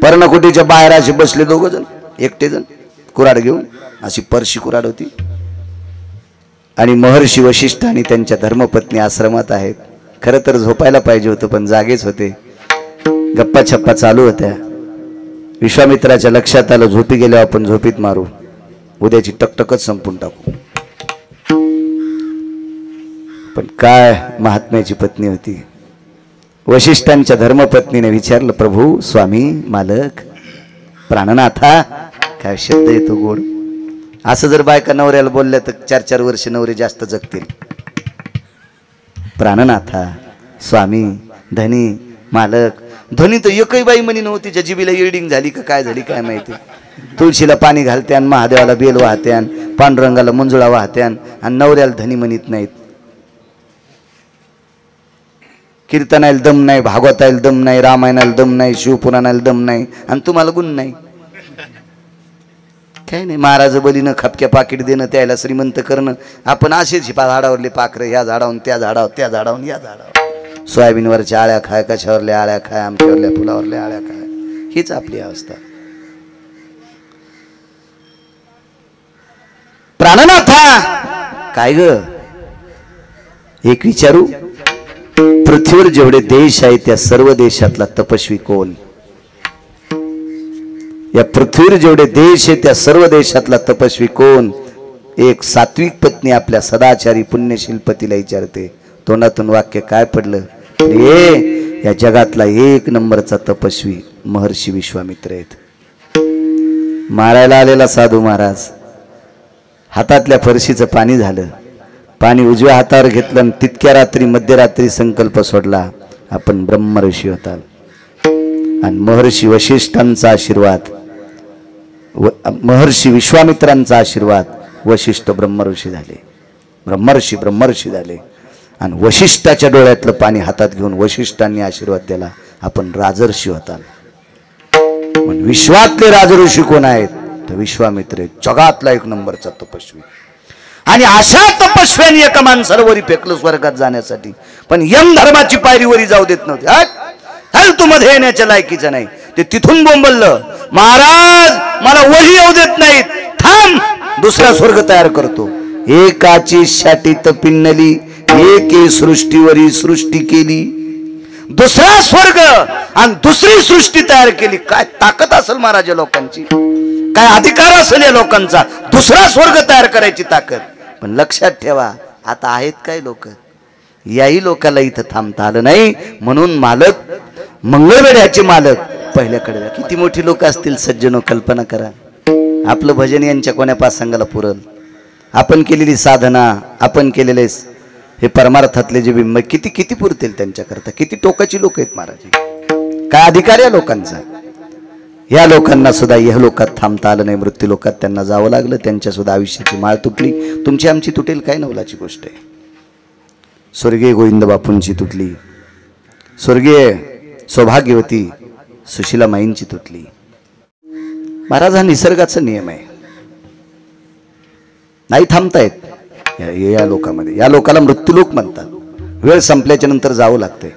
पर्णकुटीच्या बाहेर असे बसले 2 जण, एकटे जण कुऱ्हाड घेऊन. अशी परशी कुऱ्हाड होती. आणि महर्षी वशिष्ठ आणि त्यांच्या धर्मपत्नी आश्रमात आहेत. खरं तर झोपायला पाहिजे होतं, पण जागेच होते. गप्पा छप्पा चालू होत्या. विश्वामित्राच्या लक्षात आलं झोपी गेल्यावर आपण झोपीत मारू, उद्याची टकटकच संपून टाकू. पण काय महात्म्याची पत्नी होती. वशिष्ठांच्या धर्मपत्नीने विचारलं, प्रभू, स्वामी, मालक, प्राणनाथा, काय शब्द येतो गोड. असं जर बायका नवऱ्याला बोलल्या तर 4-4 वर्ष नवरे जास्त जगतील. प्राणनाथा, स्वामी, धनी, मालक. धनी तर एकही बाई म्हणी नव्हती. तिच्या जिबीला इल्डिंग झाली का काय झाली काय माहिती. तुळशीला पाणी घालत्यान, महादेवाला बेल वाहत्यान, पांडुरंगाला मंजुळा वाहत्यान, आणि नवऱ्याला धनी म्हणत नाहीत. कीर्तनाला दम नाही, भागवताला दम नाही, रामायणाला दम नाही, शिवपुराणाला दम नाही, आणि तुम्हाला गुण नाही. काय नाही, महाराज बलीनं खपक्या पाकिट देणं, त्याला श्रीमंत करणं. आपण असेच झाडावरले पाखरं, ह्या झाडावून त्या झाडावर, त्या झाडावून या झाडावर. सोयाबीनवरच्या आळ्या खाय, कशावरल्या आळ्या खाय, आमच्यावरल्या फुलावरल्या आळ्या खाय. हीच आपली अवस्था. प्राणनाथा, काय ग एक विचारू. पृथ्वीवर जेवढे देश आहेत त्या सर्व देशातला तपस्वी कोण? या पृथ्वीवर जेवढे देश आहेत त्या सर्व देशातला तपस्वी कोण? एक सात्विक पत्नी आपल्या सदाचारी पुण्यशील पतीला विचारते. तोंडातून वाक्य काय पडलं? या जगातला 1 नंबरचा तपस्वी महर्षी विश्वामित्र आहेत. मारायला आलेला साधू महाराज हातातल्या फरशीचं पाणी झालं. पाणी उजव्या हातावर घेतलं आणि तितक्या रात्री मध्यरात्री संकल्प सोडला, आपण ब्रह्मऋषी होताल. आणि महर्षी वशिष्ठांचा आशीर्वाद, महर्षी विश्वामित्रांचा आशीर्वाद, वशिष्ठ ब्रह्मऋषी झाले. ब्रह्मर्षी झाले. आणि वशिष्ठाच्या डोळ्यातलं पाणी हातात घेऊन वशिष्ठांनी आशीर्वाद दिला, आपण राजर्षी होताल. पण विश्वातले राजऋषी कोण आहेत? तर विश्वामित्र, जगातला 1 नंबरचा तपस्वी. आणि अशा तपस्व्याने एका माणसाला वरी फेकलं स्वर्गात जाण्यासाठी. पण यम धर्माची पायरी वरी जाऊ देत नव्हते. हल तू मध्ये येण्याच्या लायकीचं नाही. ते तिथून बोंबललं, महाराज मला वरी येऊ देत नाहीत, थांब, दुसरा स्वर्ग तयार करतो. एकाची शाटीत पिन्नली, एके सृष्टीवरी सृष्टी केली. दुसरा स्वर्ग आणि दुसरी सृष्टी तयार केली. काय ताकद असेल महाराज लोकांची, काय अधिकार असेल या लोकांचा, दुसरा स्वर्ग तयार करायची ताकद. पण लक्षात ठेवा, आता आहेत काय लोक, याही लोकांना इथं थांबता आलं नाही. म्हणून मालक, मंगळवेढ्याचे मालक पहिल्याकडे, किती मोठी लोक असतील सज्जनो, कल्पना करा. आपलं भजन यांच्या कोण्या पाच संघाला पुरल. आपण केलेली साधना, आपण केलेले हे परमार्थातले जे बिंब किती किती पुरतील त्यांच्याकरता? किती टोकाची लोक आहेत महाराज, काय अधिकार या लोकांचा? या लोकांना सुद्धा यह लोकात थांबता आलं नाही, मृत्यू लोकात त्यांना जावं लागलं, त्यांच्या सुद्धा आयुष्याची माळ तुटली. तुमची आमची तुटेल काय नवलाची गोष्ट आहे. स्वर्गीय गोविंद बापूंची तुटली, स्वर्गीय सौभाग्यवती सुशीला माईंची तुटली. महाराज, हा निसर्गाचा नियम आहे, नाही थांबतायत या लोकांमध्ये. या लोकाला मृत्यूलोक म्हणतात. वेळ संपल्याच्या नंतर जावं लागतंय.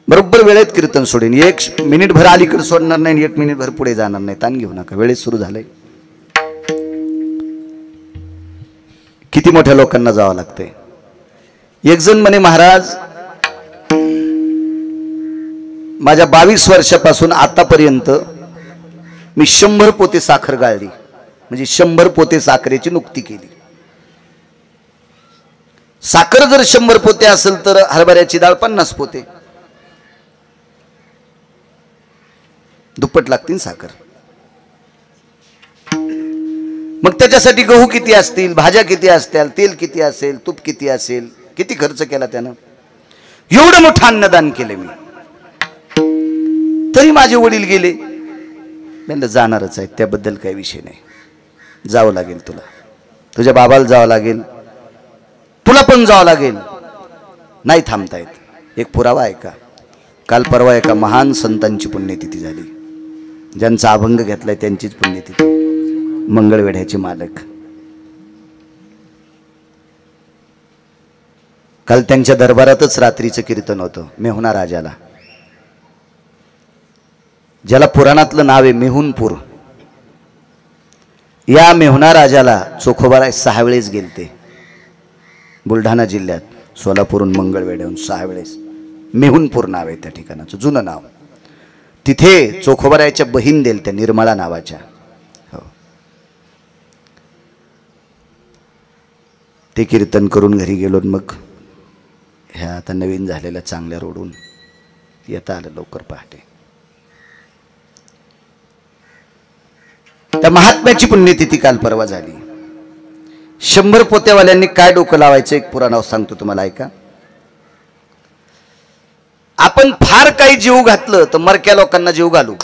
बरोबर वेळेत कीर्तन सोडेन, 1 मिनिटभर अलीकडे सोडणार नाही, 1 मिनिटभर पुढे जाणार नाही. ताण घेऊ नका, वेळेत सुरू झालंय. किती मोठ्या लोकांना जावं लागतंय. एक जण म्हणे, महाराज माझ्या 22 वर्षापासून आतापर्यंत मी 100 पोते साखर गाळली, म्हणजे 100 पोते साखरेची नुकती केली. साखर जर 100 पोते असेल तर हरभऱ्याची डाळ 50 पोते, दुप्पट लागतील साखर. मग त्याच्यासाठी गहू किती असतील, भाज्या किती असतील, तेल किती असेल, तूप किती असेल, किती खर्च केला त्यानं. एवढं मोठं अन्नदान केले मी, तरी माझे वडील गेले. म्हणलं जाणारच आहे, त्याबद्दल काही विषय नाही, जावं लागेल तुला, तुझ्या बाबाला जावं लागेल, तुला पण जावं लागेल, नाही थांबतायत. एक पुरावा आहे का, काल परवा एका महान संतांची पुण्यतिथी झाली, ज्यांचा अभंग घेतलाय त्यांचीच पुण्यतिथी, मंगळवेढ्याचे मालक. काल त्यांच्या दरबारातच रात्रीचं कीर्तन होतं. मेहुणा राजाला, ज्याला पुराणातलं नाव आहे मेहुणपूर, या मेहुणा राजाला चोखोबाराय 6 वेळेस गेलते. बुलढाणा जिल्ह्यात सोलापूरहून मंगळवेढ्याहून 6 वेळेस. मेहुणपूर नाव आहे त्या ठिकाणाचं, जुनं नाव. तिथे चोखोबारायच्या बहीण देल त्या निर्मळा नावाच्या. हो, ते कीर्तन करून घरी गेलो. मग ह्या आता नवीन झालेल्या चांगल्या रोडून येता आलं लवकर पहाटे. त्या महात्म्याची पुण्यतिथी काल परवा झाली. 100 पोत्यावाल्यांनी काय डोकं लावायचं एक पुराण सांगतो तुम्हाला, ऐका. आपण फार काही जीव घातलं तर मरक्या लोकांना जीव घालू,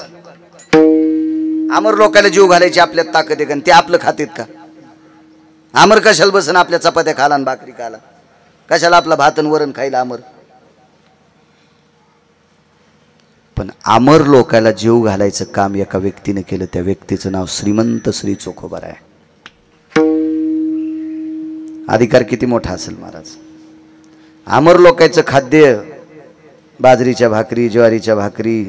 अमर लोकांना जीव घालायची आपल्यात ताकद आहे का? ते आपलं खातेत का? अमर कशाला बसन आपल्या चपात्या खाला आणि भाकरी खाला, कशाला आपला भात आणि वरण खायला अमर? पण अमर लोकांना जीव घालायचं काम एका व्यक्तीने केलं. त्या व्यक्तीचं नाव श्रीमंत श्री चोखोबाराय. अधिकार किती मोठा असेल महाराज. अमर लोकांचं खाद्य बाजरीच्या भाकरी, ज्वारीच्या भाकरी,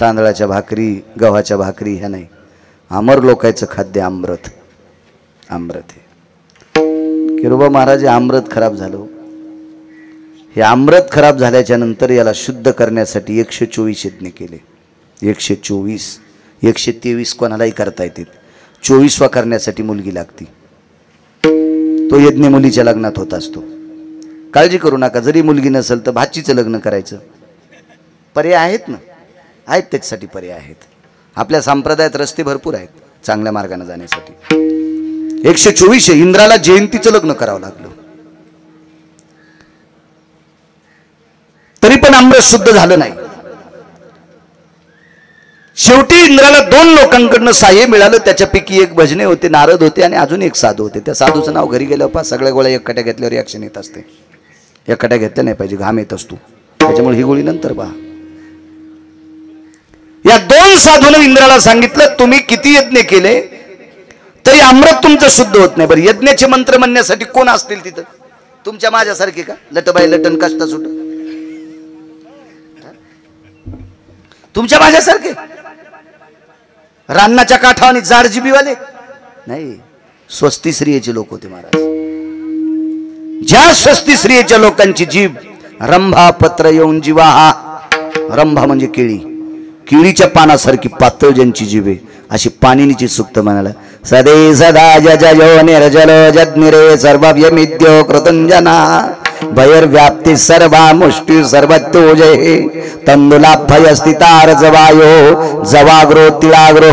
तांदळाच्या भाकरी, गव्हाच्या भाकरी ह्या नाही. अमर लोकांचं खाद्य अमृत. अमृत आहे. किरोबा महाराज, अमृत खराब झालं. हे अमृत खराब झाल्याच्या नंतर याला शुद्ध करण्यासाठी 124 यज्ञ केले. 124, 123 कोणालाही करता येतील. 24वा करण्यासाठी मुलगी लागती. तो यज्ञ मुलीच्या लग्नात होत असतो. काळजी करू नका, जरी मुलगी नसेल तर भाचीचं लग्न करायचं. पर्याय आहेत ना, आहेत त्याच्यासाठी पर्याय आहेत. आपल्या संप्रदायात रस्ते भरपूर आहेत चांगल्या मार्गाने जाण्यासाठी. 124 इंद्राला जयंतीचं लग्न करावं लागलं, तरी पण अमृत शुद्ध झालं नाही. शेवटी इंद्राला 2 लोकांकडनं सहाय्य मिळालं. त्याच्यापैकी एक भजने होते, नारद होते आणि अजून एक साधू होते. त्या साधूचं नाव घरी गेल्यावर पहा सगळ्या गोळ्या एकट्या घेतल्यावर रिॲक्शन येत असते. एकट्या घेतल्या नाही पाहिजे, घाम येत असतो, त्याच्यामुळे ही गोळी नंतर पहा. या 2 साधूने इंद्राला सांगितलं, तुम्ही किती यज्ञ केले तरी अमृत तुमचं शुद्ध होत नाही. बरं, यज्ञाचे मंत्र म्हणण्यासाठी कोण असतील तिथं? तुमच्या माझ्यासारखे का? लटबाई लटन कष्ट सुट तुमच्या माझ्यासारखे? रान्नाच्या काठावानी जाड जिबीवाले नाही. स्वस्ती स्त्रियेचे लोक होते महाराज. ज्या स्वस्ती स्त्रियेच्या लोकांची जीभ रंभा पत्र येऊन जीवाहा. रंभा म्हणजे केळी, केळीच्या पानासारखी पातळ ज्यांची जीभ आहे अशी पाणिनीची सूक्त म्हणाला. सदे सदा जजयो निर्जलो जज्ञिरे सर्वव्यमिद्यो कृतंजना भैर्व्याप्ती सर्वा मुष्टी सर्वत्यो जय तंदुला भय स्थितार जवायो जवाग्रो तिळाग्रो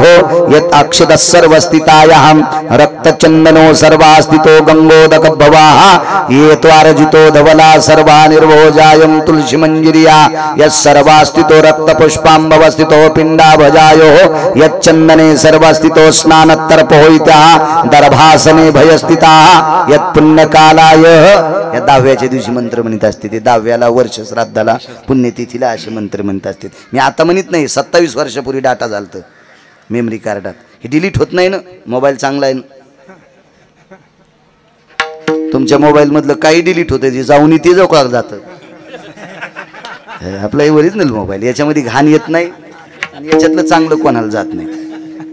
यत अक्षत सर्व स्थितायाहम रक्त रक्तचंदनो सर्वास्तितो गंगोदक भवाः ये त्वारजितो धवला सर्वा निर्भोजायं तुलसी मंजिरिया यस्सर्वास्तितो रक्तपुष्पाम्बवस्थितो पिंडाभजायो यच्चंदने सर्वास्तितो स्नानतर्पहोइता दर्भासने भयस्थिताः यत्पुण्यकालाय या दहाव्याच्या दिवशी मंत्र म्हणत असते ते दहाव्याला वर्ष श्राद्धाला पुण्यतिथीला असे मंत्र म्हणत असते मी आता म्हणत नाही 27 वर्षापूर्वी डाटा झालतं मेमरी कार्डात हे डिलीट होत नाही ना मोबाईल चांगला आहे ना तुमच्या मोबाईल मधलं काही डिलीट होतं जे जाऊन ते जाऊ जातं आपला ओरिजिनल मोबाईल याच्यामध्ये घाण येत नाही आणि याच्यातलं चांगलं कोणाला जात नाही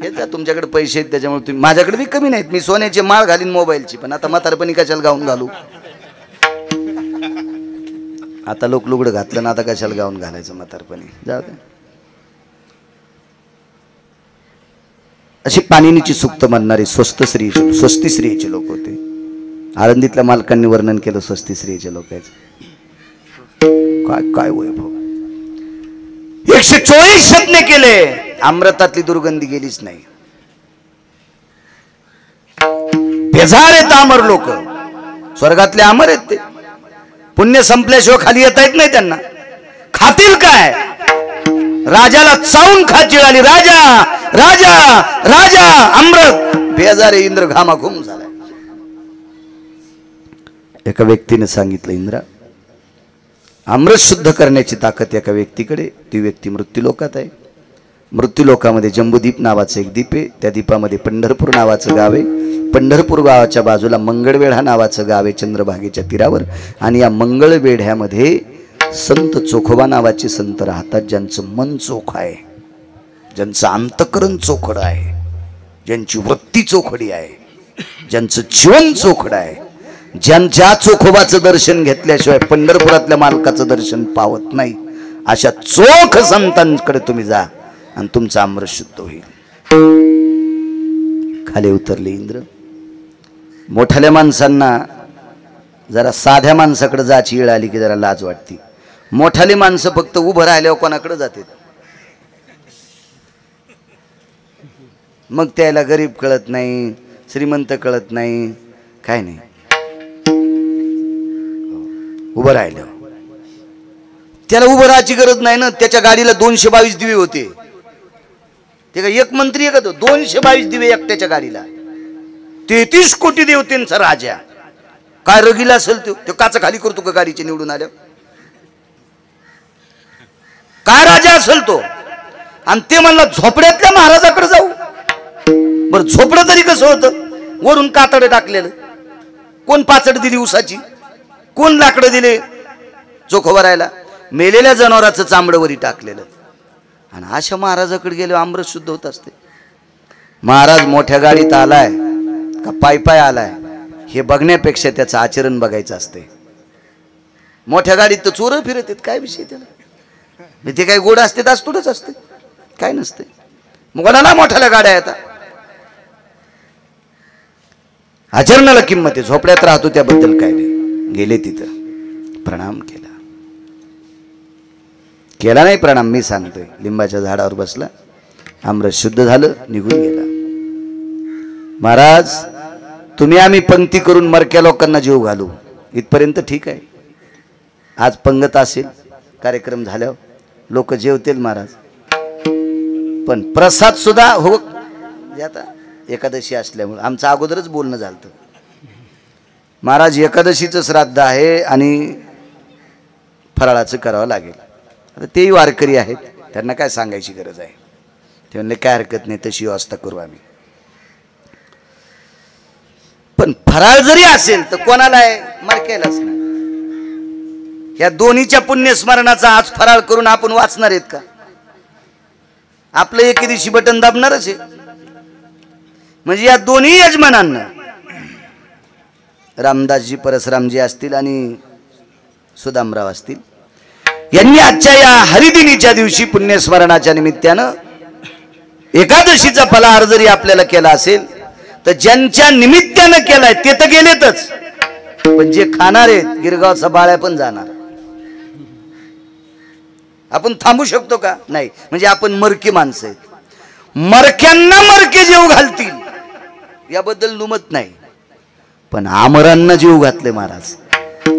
हे तुमच्याकडे पैसे आहेत त्याच्यामुळे तुम्ही माझ्याकडे बी कमी नाहीत मी सोन्याचे माळ घालीन मोबाईलची पण आता म्हातारपणी कशाला गाऊन घालू आता लोक लुगडं घातलं ना आता कशाला गाऊन घालायचं म्हातारपणी जाऊ दे अशी पाणिनीची सुक्त म्हणणारी स्वस्ती स्त्रीचे लोक होते आळंदीतल्या मालकांनी वर्णन केलं स्वस्ती स्त्रीचे लोकांचं काय काय वैभव 124 यज्ञ केले अमृतातली दुर्गंधी गेलीच नाही बेजार आहेत अमर लोक स्वर्गातले अमर आहेत ते पुण्य संपल्याशिवाय खाली येता येत नाही त्यांना खातील काय राजाला चावून खाची आली राजा राजा राजा अमृत बेजारे इंद्र घामाघूम झालाय एका व्यक्तीने सांगितलं इंद्रा अमृत शुद्ध करण्याची ताकद एका व्यक्तीकडे ती व्यक्ती मृत्यूलोकात आहे मृत्यूलोकामध्ये जंबूदीप नावाचं एक द्वीप आहे त्या द्वीपामध्ये पंढरपूर नावाचं गाव आहे पंढरपूर गावाच्या बाजूला मंगळवेढा नावाचं गाव आहे चंद्रभागेच्या तीरावर आणि या मंगळवेढ्यामध्ये संत चोखोबा नावाचे संत राहतात ज्यांचं मन चोख आहे ज्यांचं अंतकरण चोखड आहे ज्यांची वृत्ती चोखडी आहे ज्यांचं जीवन चोखड आहे ज्यांच्या चोखोबाचं दर्शन घेतल्याशिवाय पंढरपुरातल्या मालकाचं दर्शन पावत नाही अशा चोख संतांकडे तुम्ही जा आणि तुमचं अमृत शुद्ध होईल खाली उतरले इंद्र मोठ्याल्या माणसांना जरा साध्या माणसाकडे जायची वेळ आली की जरा लाज वाटते मोठाली माणसं फक्त उभं राहिल्यावर कोणाकडे जाते मग त्याला गरीब कळत नाही श्रीमंत कळत नाही काय नाही उभं राहिलं त्याला उभं राहायची गरज नाही ना त्याच्या गाडीला 222 दिवे होते ते का एक मंत्री आहे का तो 222 दिवे एकट्याच्या गाडीला 33 कोटी देवतेंचा राजा काय रगीला असेल तो काचा खाली करतो का गाडीचे निवडून आल्या काय राजा असेल तो आणि ते म्हणला झोपड्यातल्या महाराजाकडे जाऊ बर झोपडं तरी कसं होतं वरून कातडे टाकलेलं कोण पाचड दिली उसाची कोण लाकडं दिले चोखोबरायला मेलेल्या जनावराचं चांबडं वरी टाकलेलं आणि अशा महाराजाकडे गेले अमृत शुद्ध होत असते महाराज मोठ्या गाडीत आलाय का पाय पाय आलाय हे बघण्यापेक्षा त्याचं आचरण बघायचं असते मोठ्या गाडीत तर चोर फिरत आहेत काय विषय त्याला ते काही गोड असते तास थोडंच असते काय नसते मग कोणाला मोठ्याला गाड्या येतात आचरणाला किंमत आहे झोपड्यात राहतो त्याबद्दल काय नाही गेले तिथं प्रणाम केला नाही प्रणाम मी सांगतोय लिंबाच्या झाडावर बसला अमृत शुद्ध झालं निघून गेला महाराज तुम्ही आम्ही पंक्ती करून मरक्या लोकांना जीव घालू इथपर्यंत ठीक आहे आज पंगत असेल कार्यक्रम झाल्यावर लोक जेवतील महाराज पण प्रसाद सुद्धा हो आता एकादशी असल्यामुळे आमचं अगोदरच बोलणं झालं महाराज एकादशीचं श्राद्ध आहे आणि फराळाचं करावं लागेल आता तेही वारकरी आहेत त्यांना काय सांगायची गरज आहे ते म्हणले काय हरकत नाही तशी व्यवस्था करू आम्ही पण फराळ जरी असेल तर कोणाला आहे मरकेलाच नाही या दोन्हीच्या पुण्यस्मरणाचा आज फराळ करून आपण वाचणार आहेत का आपलं एके दिवशी बटन दाबणारच आहे म्हणजे या दोन्ही यजमानांना रामदासजी परसरामजी असतील आणि सुदामराव असतील यांनी आजच्या या हरिदिनीच्या दिवशी पुण्यस्मरणाच्या निमित्तानं एकादशीचा फलाहार जरी आपल्याला केला असेल तर ज्यांच्या निमित्तानं केलाय ते तर गेलेतच पण जे खाणार आहेत गिरगावचा बाळ्या पण जाणार आपण थांबू शकतो का नाही म्हणजे आपण मरके माणसं आहेत मरक्यांना मरके जेव घालतील याबद्दल दुमत नाही, पण आमरांना जीव घातले महाराज.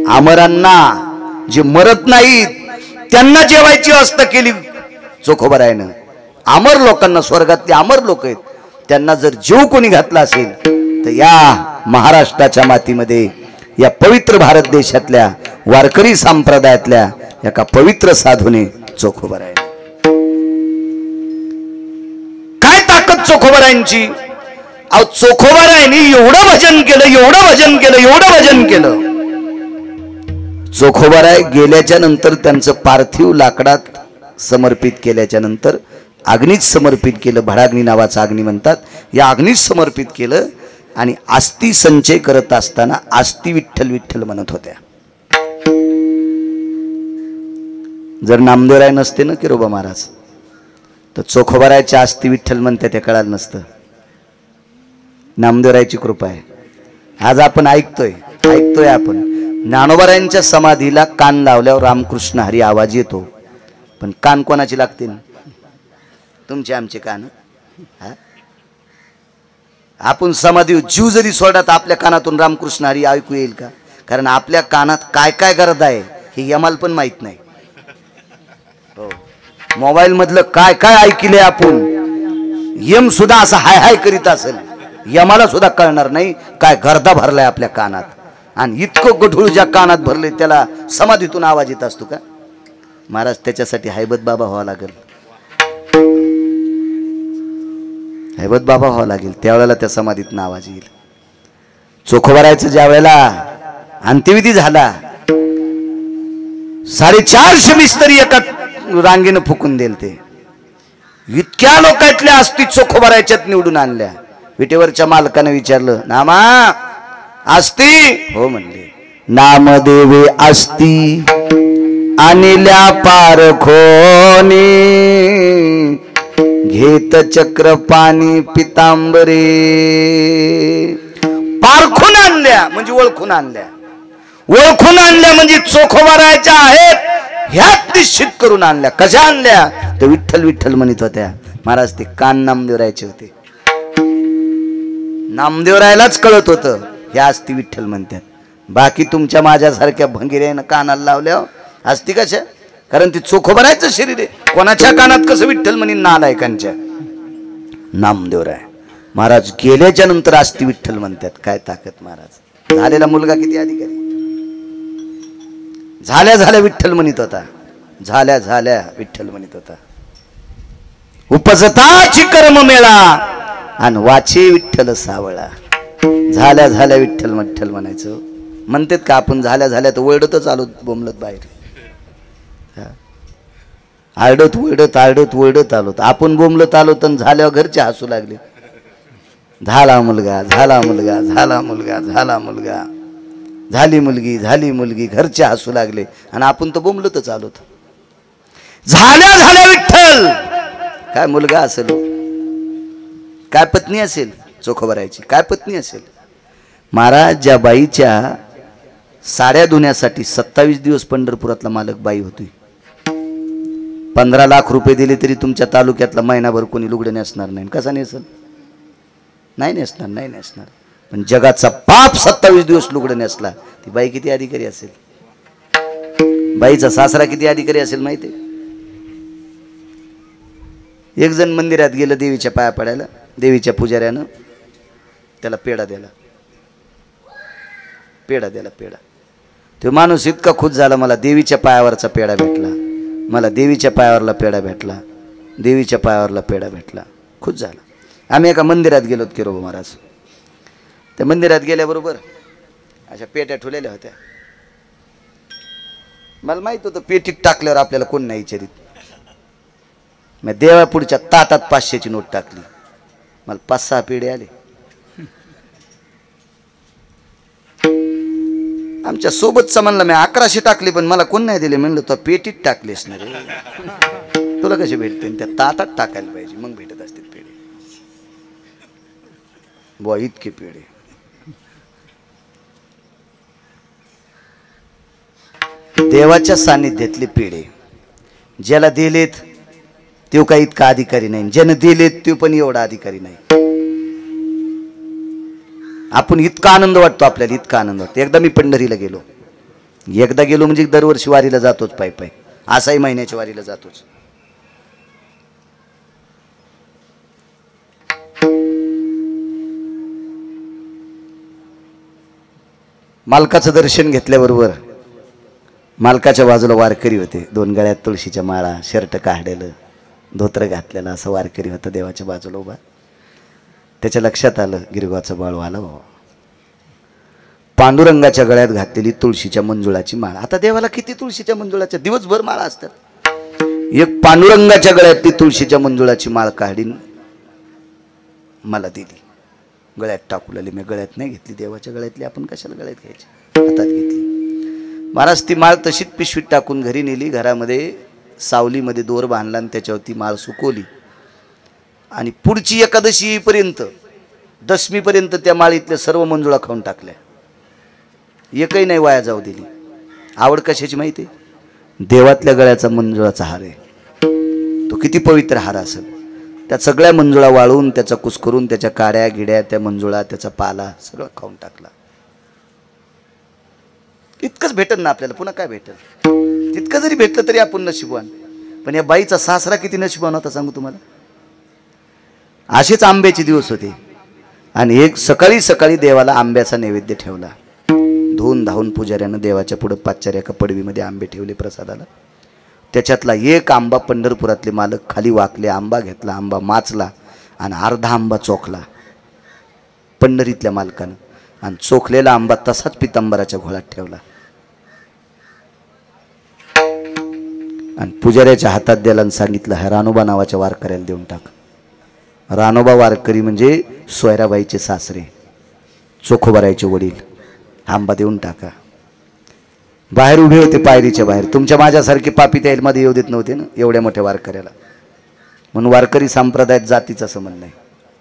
आमरांना जे मरत नाहीत त्यांना जेवायची अवस्था केली चोखोबारायनं. अमर लोकांना, स्वर्गातले अमर लोक आहेत, त्यांना जर जीव कोणी घातला असेल तर या महाराष्ट्राच्या मातीमध्ये, या पवित्र भारत देशातल्या वारकरी संप्रदायातल्या एका पवित्र साधूने चोखोबाराय. काय ताकद चोखोबारायांची. अहो चोखोबारायांनी एवढं भजन केलं, एवढं भजन केलं, एवढं भजन केलं. चोखोबाराय गेल्याच्या नंतर त्यांचं पार्थिव लाकडात समर्पित केल्याच्या नंतर अग्नीत समर्पित केलं. भडाग्नी नावाचा अग्नी म्हणतात. या अग्नीत समर्पित केलं आणि आस्ती संचय करत असताना आस्ती विठ्ठल विठ्ठल म्हणत होत्या. जर नामदेवराय नसते ना किरोबा महाराज, तर चोखोबारायच्या आस्ती विठ्ठल म्हणते ते कळालं नसतं. नामदेवरायची कृपा आहे. आज आपण ऐकतोय आपण. ज्ञानोबारायांच्या समाधीला कान लावल्यावर रामकृष्ण हरी आवाज येतो, पण कान कोणाची लागते? तुमचे आमचे कान. आपण समाधी जीव जरी सोडा तर आपल्या कानातून रामकृष्ण हरी ऐकू येईल का? कारण आपल्या कानात काय काय गरज आहे हे यमाला पण माहित नाही. हो, मोबाईल मधलं काय काय ऐकले आपण, यम सुद्धा असं हाय हाय करीत असेल, यमाला सुद्धा कळणार नाही काय गर्दा भरलाय आपल्या कानात. आणि इतकं गढूळ ज्या कानात भरले त्याला समाधीतून आवाज येत असतो का महाराज? त्याच्यासाठी हैबत बाबा व्हावं लागेल, हैबत बाबा व्हावं लागेल, त्यावेळेला त्या समाधीतून आवाज येईल. चोखोबारायचं ज्या वेळेला अंत्यविधी झाला, 450 मिस्त्री एका रांगेनं फुकून दिल. ते इतक्या लोकांतल्या अस्थी चोखोबारायच्यात निवडून आणल्या. विटेवरच्या मालकाने विचारलं, नामा अस्थी? हो म्हणले. नामदेवे अस्थी आणल्या पारखोनी, घेत चक्र पाणी पितांबरे. पारखून आणल्या म्हणजे ओळखून आणल्या, ओळखून आणल्या म्हणजे चोखोबारायच्या आहेत ह्यात निश्चित करून आणल्या. कशा आणल्या? तर विठ्ठल विठ्ठल म्हणत होत्या महाराज. ते कान नामदेवरायचे होते. नामदेवरायलाच कळत होतं ह्या अस्थी विठ्ठल म्हणतात. बाकी तुमच्या माझ्यासारख्या भंगिऱ्यानं कानाला लावल्यावर असती कशा? कारण ती चोखोबारायचं शरीर आहे. कोणाच्या कानात कसं विठ्ठल म्हणे? नालायकांच्या. नामदेवराय महाराज गेल्याच्या नंतर अस्थी विठ्ठल म्हणतात. काय ताकद महाराज. झालेला मुलगा किती अधिकारी, झाल्या झाल्या विठ्ठल म्हणत होता, झाल्या झाल्या विठ्ठल म्हणत होता. उपजताची कर्म मेळा आणि वाचे विठ्ठल सावळा. झाल्या झाल्या विठ्ठल विठ्ठल म्हणायचं. म्हणतात का आपण झाल्या झाल्या तर ओरडतच आलो बोंबलत बाहेर, आरडत ओरडत आलो. आपण बोंबलत आलो तर झाल्यावर घरचे हसू लागले. झाला मुलगा, झाला मुलगा, झाला मुलगा, झाला मुलगा, झाली मुलगी, झाली मुलगी, घरचे हसू लागले. आणि आपण तर बोंबलतच आलो. झाल्या झाल्या विठ्ठल. काय मुलगा असेल, काय पत्नी असेल चोखोबारायची, काय पत्नी असेल. महाराज ज्या बाईच्या साड्या धुण्यासाठी 27 दिवस पंढरपुरातला मालक बाई होती. 15 लाख रुपये दिले तरी तुमच्या तालुक्यातला महिनाभर कोणी लुगडे नेसणार नाही. कसा नेसल? नाही नेसणार, नाही नेसणार. पण जगाचा पाप 27 दिवस लुगडे नेसला. ती बाई किती अधिकारी असेल, बाईचा सासरा किती अधिकारी असेल माहिती आहे. एक जण मंदिरात गेलं देवीच्या पाया पडायला, देवीच्या पुजाऱ्यानं त्याला पेढा दिला. तो माणूस इतका खुश झाला, मला देवीच्या पायावरचा पेढा भेटला, मला देवीच्या पायावरला पेढा भेटला, देवीच्या पायावरला पेढा भेटला. खुश झाला. आम्ही एका मंदिरात गेलो किरोबा महाराज. त्या मंदिरात गेल्याबरोबर अशा पेट्या ठेवलेल्या होत्या. मला माहित होतं पेटीत टाकल्यावर आपल्याला कोण नाही विचारित. मी देवापुढच्या ताटात 500ची नोट टाकली. मला 5-6 पेढे आले. आमच्या सोबतचा म्हणला मी 1100 टाकले पण मला कोण नाही दिले. म्हणलं तो पेटीत टाकलेस ना रे, तुला कसे भेटते? त्या ताटात टाकायला पाहिजे मग भेटत असतील पेढे. बुवा इतके पेढे. देवाच्या सानिध्यातले पेढे. ज्याला दिलेत तो काही इतका अधिकारी नाही, ज्यानं दिलेत तो पण एवढा अधिकारी नाही. आपण इतका आनंद वाटतो आपल्याला, इतका आनंद वाटतो. एकदा मी पंढरीला गेलो, एकदा गेलो म्हणजे दरवर्षी वारीला जातोच पायी पायी, असाही महिन्याच्या वारीला जातोच. मालकाचं दर्शन घेतल्याबरोबर मालकाच्या बाजूला वारकरी होते, 2 गळ्यात तुळशीच्या माळा, शर्ट काढलेलं, धोत्र घातलेलं असं वारकरी होतं देवाच्या बाजूला उभा. त्याच्या लक्षात आलं गिरगावचा बाळू आला बाबा. पांडुरंगाच्या गळ्यात घातलेली तुळशीच्या मंजुळाची माळ. आता देवाला किती तुळशीच्या मंजुळाच्या दिवसभर माळा असतात. एक पांडुरंगाच्या गळ्यातली तुळशीच्या मंजुळाची माळ काढीन मला दिली, गळ्यात टाकू लागली. मी गळ्यात नाही घेतली, देवाच्या गळ्यातली आपण कशाला गळ्यात घ्यायची, हातात घेतली. महाराज ती माळ तशीच पिशवीत टाकून घरी नेली. घरामध्ये सावलीमध्ये दोर बांधला आणि त्याच्यावर ती माळ सुकवली. आणि पुढची एकादशी पर्यंत, दशमीपर्यंत त्या माळीतल्या सर्व मंजुळा खाऊन टाकल्या, एकही नाही वाया जाऊ दिली. आवड कशाची माहिती आहे? देवातल्या गळ्याचा मंजुळाचा हार आहे. तो किती पवित्र हार असेल. त्या सगळ्या मंजुळा वाळून, त्याचा कुस्करून, त्याच्या काड्या गिड्या, त्या मंजुळा, त्याचा पाला सगळं खाऊन टाकला. इतकंच भेटल ना आपल्याला, पुन्हा काय भेटल? तितकं जरी भेटलं तरी आपण नशिबवान. पण या बाईचा सासरा किती नशिबवान होता सांगू तुम्हाला. असेच आंब्याचे दिवस होते आणि एक सकाळी सकाळी देवाला आंब्याचा नैवेद्य ठेवला. धुवून धावून पुजाऱ्यानं देवाच्या पुढं पाचाऱ्या एका पडवीमध्ये आंबे ठेवले प्रसादाला. त्याच्यातला एक आंबा पंढरपुरातले मालक खाली वाकले, आंबा घेतला, आंबा माचला आणि अर्धा आंबा चोखला पंढरीतल्या मालकानं, आणि चोखलेला आंबा तसाच पितांबराच्या घोळात ठेवला आणि पुजाऱ्याच्या हातात द्यायला आणि सांगितलं, हा रानोबा नावाच्या वारकऱ्याला देऊन टाक. रानोबा वारकरी म्हणजे सोयराबाईचे सासरे, चोखोबारायचे वडील. आंबा देऊन टाका. बाहेर उभे होते पायरीच्या बाहेर. तुमच्या माझ्यासारखे पापी त्या मध्ये येऊ देत नव्हते ना एवढ्या मोठ्या वारकऱ्याला. म्हणून वारकरी संप्रदायात जातीचा संबंध नाही.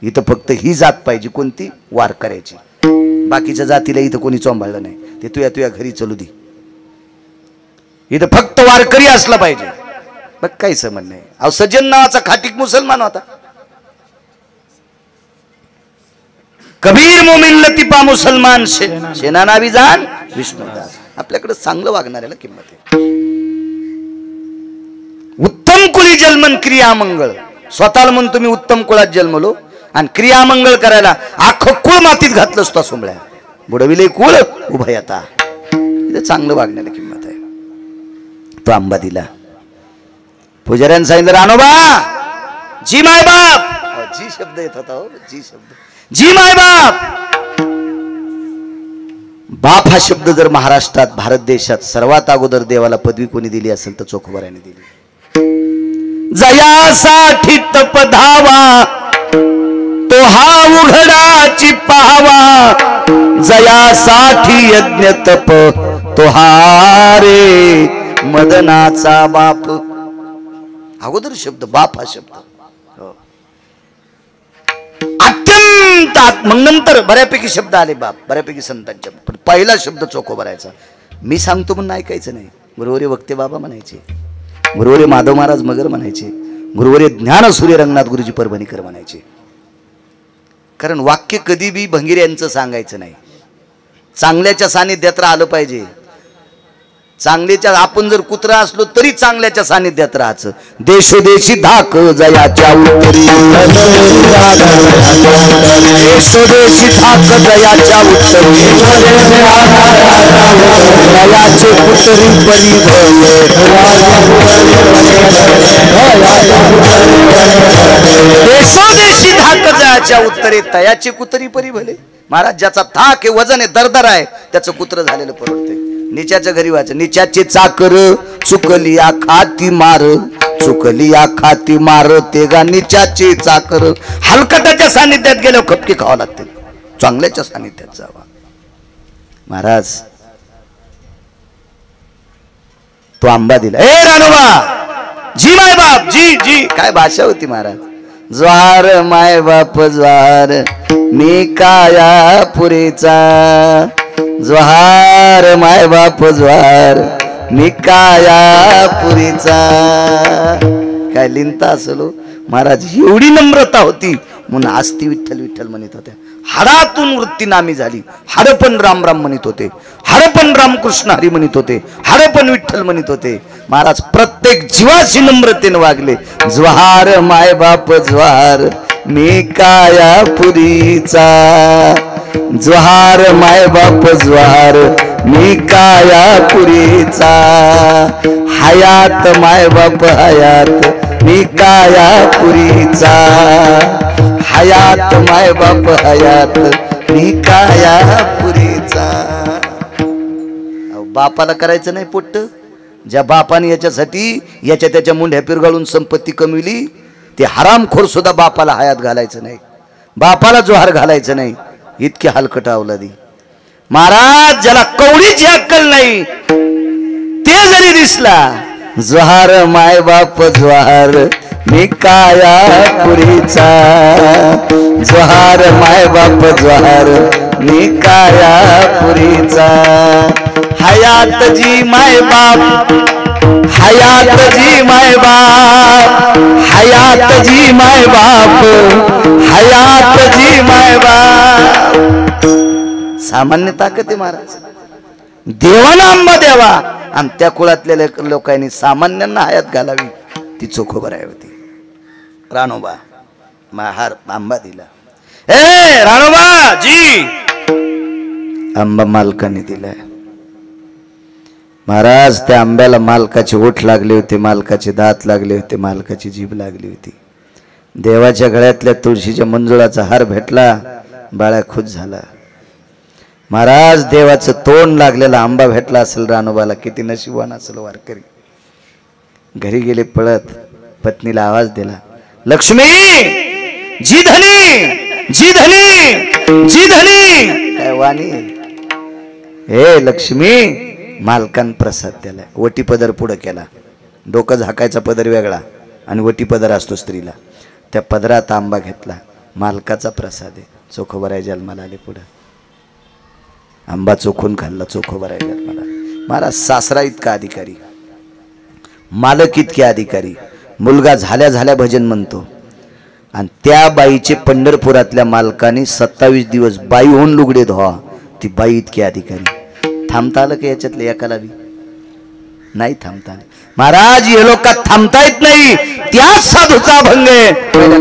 इथं फक्त ही जात पाहिजे, कोणती? वारकऱ्याची. बाकीच्या जातीला इथं कोणी चोंबाळलं नाही. ते तुया घरी चलू दे. इथं फक्त वारकरी असला पाहिजे, बघ काही संबंध नाही. अहो सज्जन नावाचा खाटीक मुसलमान होता. कबीर मोमिन लतीफा मुसलमान शेना नावी जान विष्णुदास. आपल्याकडे चांगलं वागणाऱ्याला किंमत आहे. उत्तम कुळी जन्मन क्रियामंगळ. स्वतःला म्हणून तुम्ही उत्तम कुळात जन्मलो आणि क्रियामंगळ करायला आखं कुळ मातीत घातलं असतं. सोमळ्या बुडविले कुळ उभयता. चांगलं वागण्याला किंमत आहे. तो आंबा दिला. पुजाऱ्यानं सांगितलं, रानोबा जी माय बाप. जी शब्द येत होता हो, जी शब्द. जी माय बाप. बाप हा शब्द जर महाराष्ट्रात, भारत देशात सर्वात अगोदर देवाला पदवी कोणी दिली असेल तर चोखोबाराने दिली. जयासाठी तप धावा तो हा उघडाची पाहावा. जयासाठी यज्ञ तप तो हा रे मदनाचा बाप. अगोदर शब्द बाप हा शब्द अत्यंत. मग नंतर बऱ्यापैकी शब्द आले बाप, बऱ्यापैकी संतांच्या. पण पहिला शब्द चोखोबारायचा. मी सांगतो म्हणून ऐकायचं नाही. गुरुवरे वक्ते बाबा म्हणायचे, गुरुवरे माधव महाराज मगर म्हणायचे, गुरुवरे ज्ञान सूर्य रंगनाथ गुरुजी परभणीकर म्हणायचे. कारण वाक्य कधी बी भंगिऱ्यांचं सांगायचं नाही. चांगल्याच्या सानिध्यात राहिलं पाहिजे. चांगल्याच्या, आपण जर कुत्रा असलो तरी चांगल्याच्या सानिध्यात राहायचं. देशोदेशी धाक जयाच्या उत्तरी. देशोदेशी धाक जयाच्या उत्तरी. जयाचे कुतरी परी देशोदेशी धाक जयाच्या उत्तरे. तयाचे कुतरी परी भले. महाराज ज्याचा धाक आहे, वजन आहे, दरदर आहे, त्याचं कुत्र झालेलं परवडते. निच्याच्या घरी वाचा. निच्याचे चाकर चुकली खाती मार. चुकली खाती मार ते गा निच्याचे चाकर. हलकटाच्या सानिध्यात गेल्यावर खपके खावा लागते. चांगल्याच्या सानिध्यात जावा. महाराज तो आंबा दिला. ए रानोबा जी माय बाप. जी जी काय भाषा होती महाराज. ज्वार माय बाप ज्वार मी काया पुरेचा. ज्वार माय बाप ज्वार मी काया पुरीचा. काय लिंता असलो महाराज. एवढी नम्रता होती, म्हणून आस्ती विठ्ठल विठ्ठल म्हणत होत्या. हाडातून वृत्ती नामी झाली. हाड पण राम राम म्हणत होते, हाड पण रामकृष्ण हरी म्हणत होते, हाड पण विठ्ठल म्हणत होते. महाराज प्रत्येक जीवाशी नम्रतेने वागले. ज्वार माय बाप ज्वार मी कायापुरीचा, ज्वार माय बाप ज्वार मी कायापुरीचा, हयात माय बाप हयात मी कायापुरीचा, हयात माय बाप हयात मी कायापुरीचा. बापाला करायचं नाही पोट्ट. ज्या बापाने याच्यासाठी याच्या त्याच्या मुंढ्या पिरगाळून संपत्ती कमविली ते हरामखोर सुद्धा बापाला हयात घालायचं नाही, बापाला जोहार घालायचं नाही. इतके हलकट अवलादी. महाराज ज्याला कवडीची अक्कल नाही ते जरी दिसला, जोहार माय बाप जोहार मी कायापुरीचा, जोहार माय बाप जोहार मी कायापुरीचा, हयात जी माय बाप, हयात जी माय बाप, हयात जी माय बाप, हयात जी माय बाप. सामान्य ताकद आहे महाराज. देवाला आंबा द्यावा आणि त्या कुळातल्या लोकांनी सामान्यांना हयात घालावी, ती चोखोबर आहे होती. राणोबा महार आंबा दिला. ए राणोबा जी, आंबा मालकाने दिलाय. महाराज त्या आंब्याला मालकाचे ओठ लागले होते, मालकाचे दात लागले होते, मालकाची जीभ लागली होती. देवाच्या गळ्यातल्या तुळशीच्या मंजुळाचा हार भेटला, बाळा खुश झाला. महाराज देवाचं तोंड लागलेला आंबा भेटला असेल राणोबाला, किती नशिबवान असेल वारकरी. घरी गेले पळत, पत्नीला आवाज दिला, लक्ष्मी जी धनी, जी धनी, जी धनी. काय वाणी, हे लक्ष्मी. मालकान प्रसाद दिलाय. वटी पदर पुढे केला, डोकं झाकायचा पदर वेगळा आणि वटी पदर असतो स्त्रीला, त्या पदरात आंबा घेतला. मालकाचा प्रसाद आहे. चोखोबराय जन्माला आले. पुढे आंबा चोखून खाल्ला, चोखोबराय जन्माला. महाराज सासरा इतका अधिकारी, मालक इतके अधिकारी. मुलगा झाल्या झाल्या भजन म्हणतो आणि त्या बाईचे पंढरपुरातल्या मालकाने 27 दिवस बाई होऊन लुगडे धुवा. ती बाई इतकी अधिकारी. थांबता आलं का याच्यातले एकाला बी नाही थांबता आलं. महाराज हे लोक थांबता येत नाही, त्याच साधूचा भंग आहे.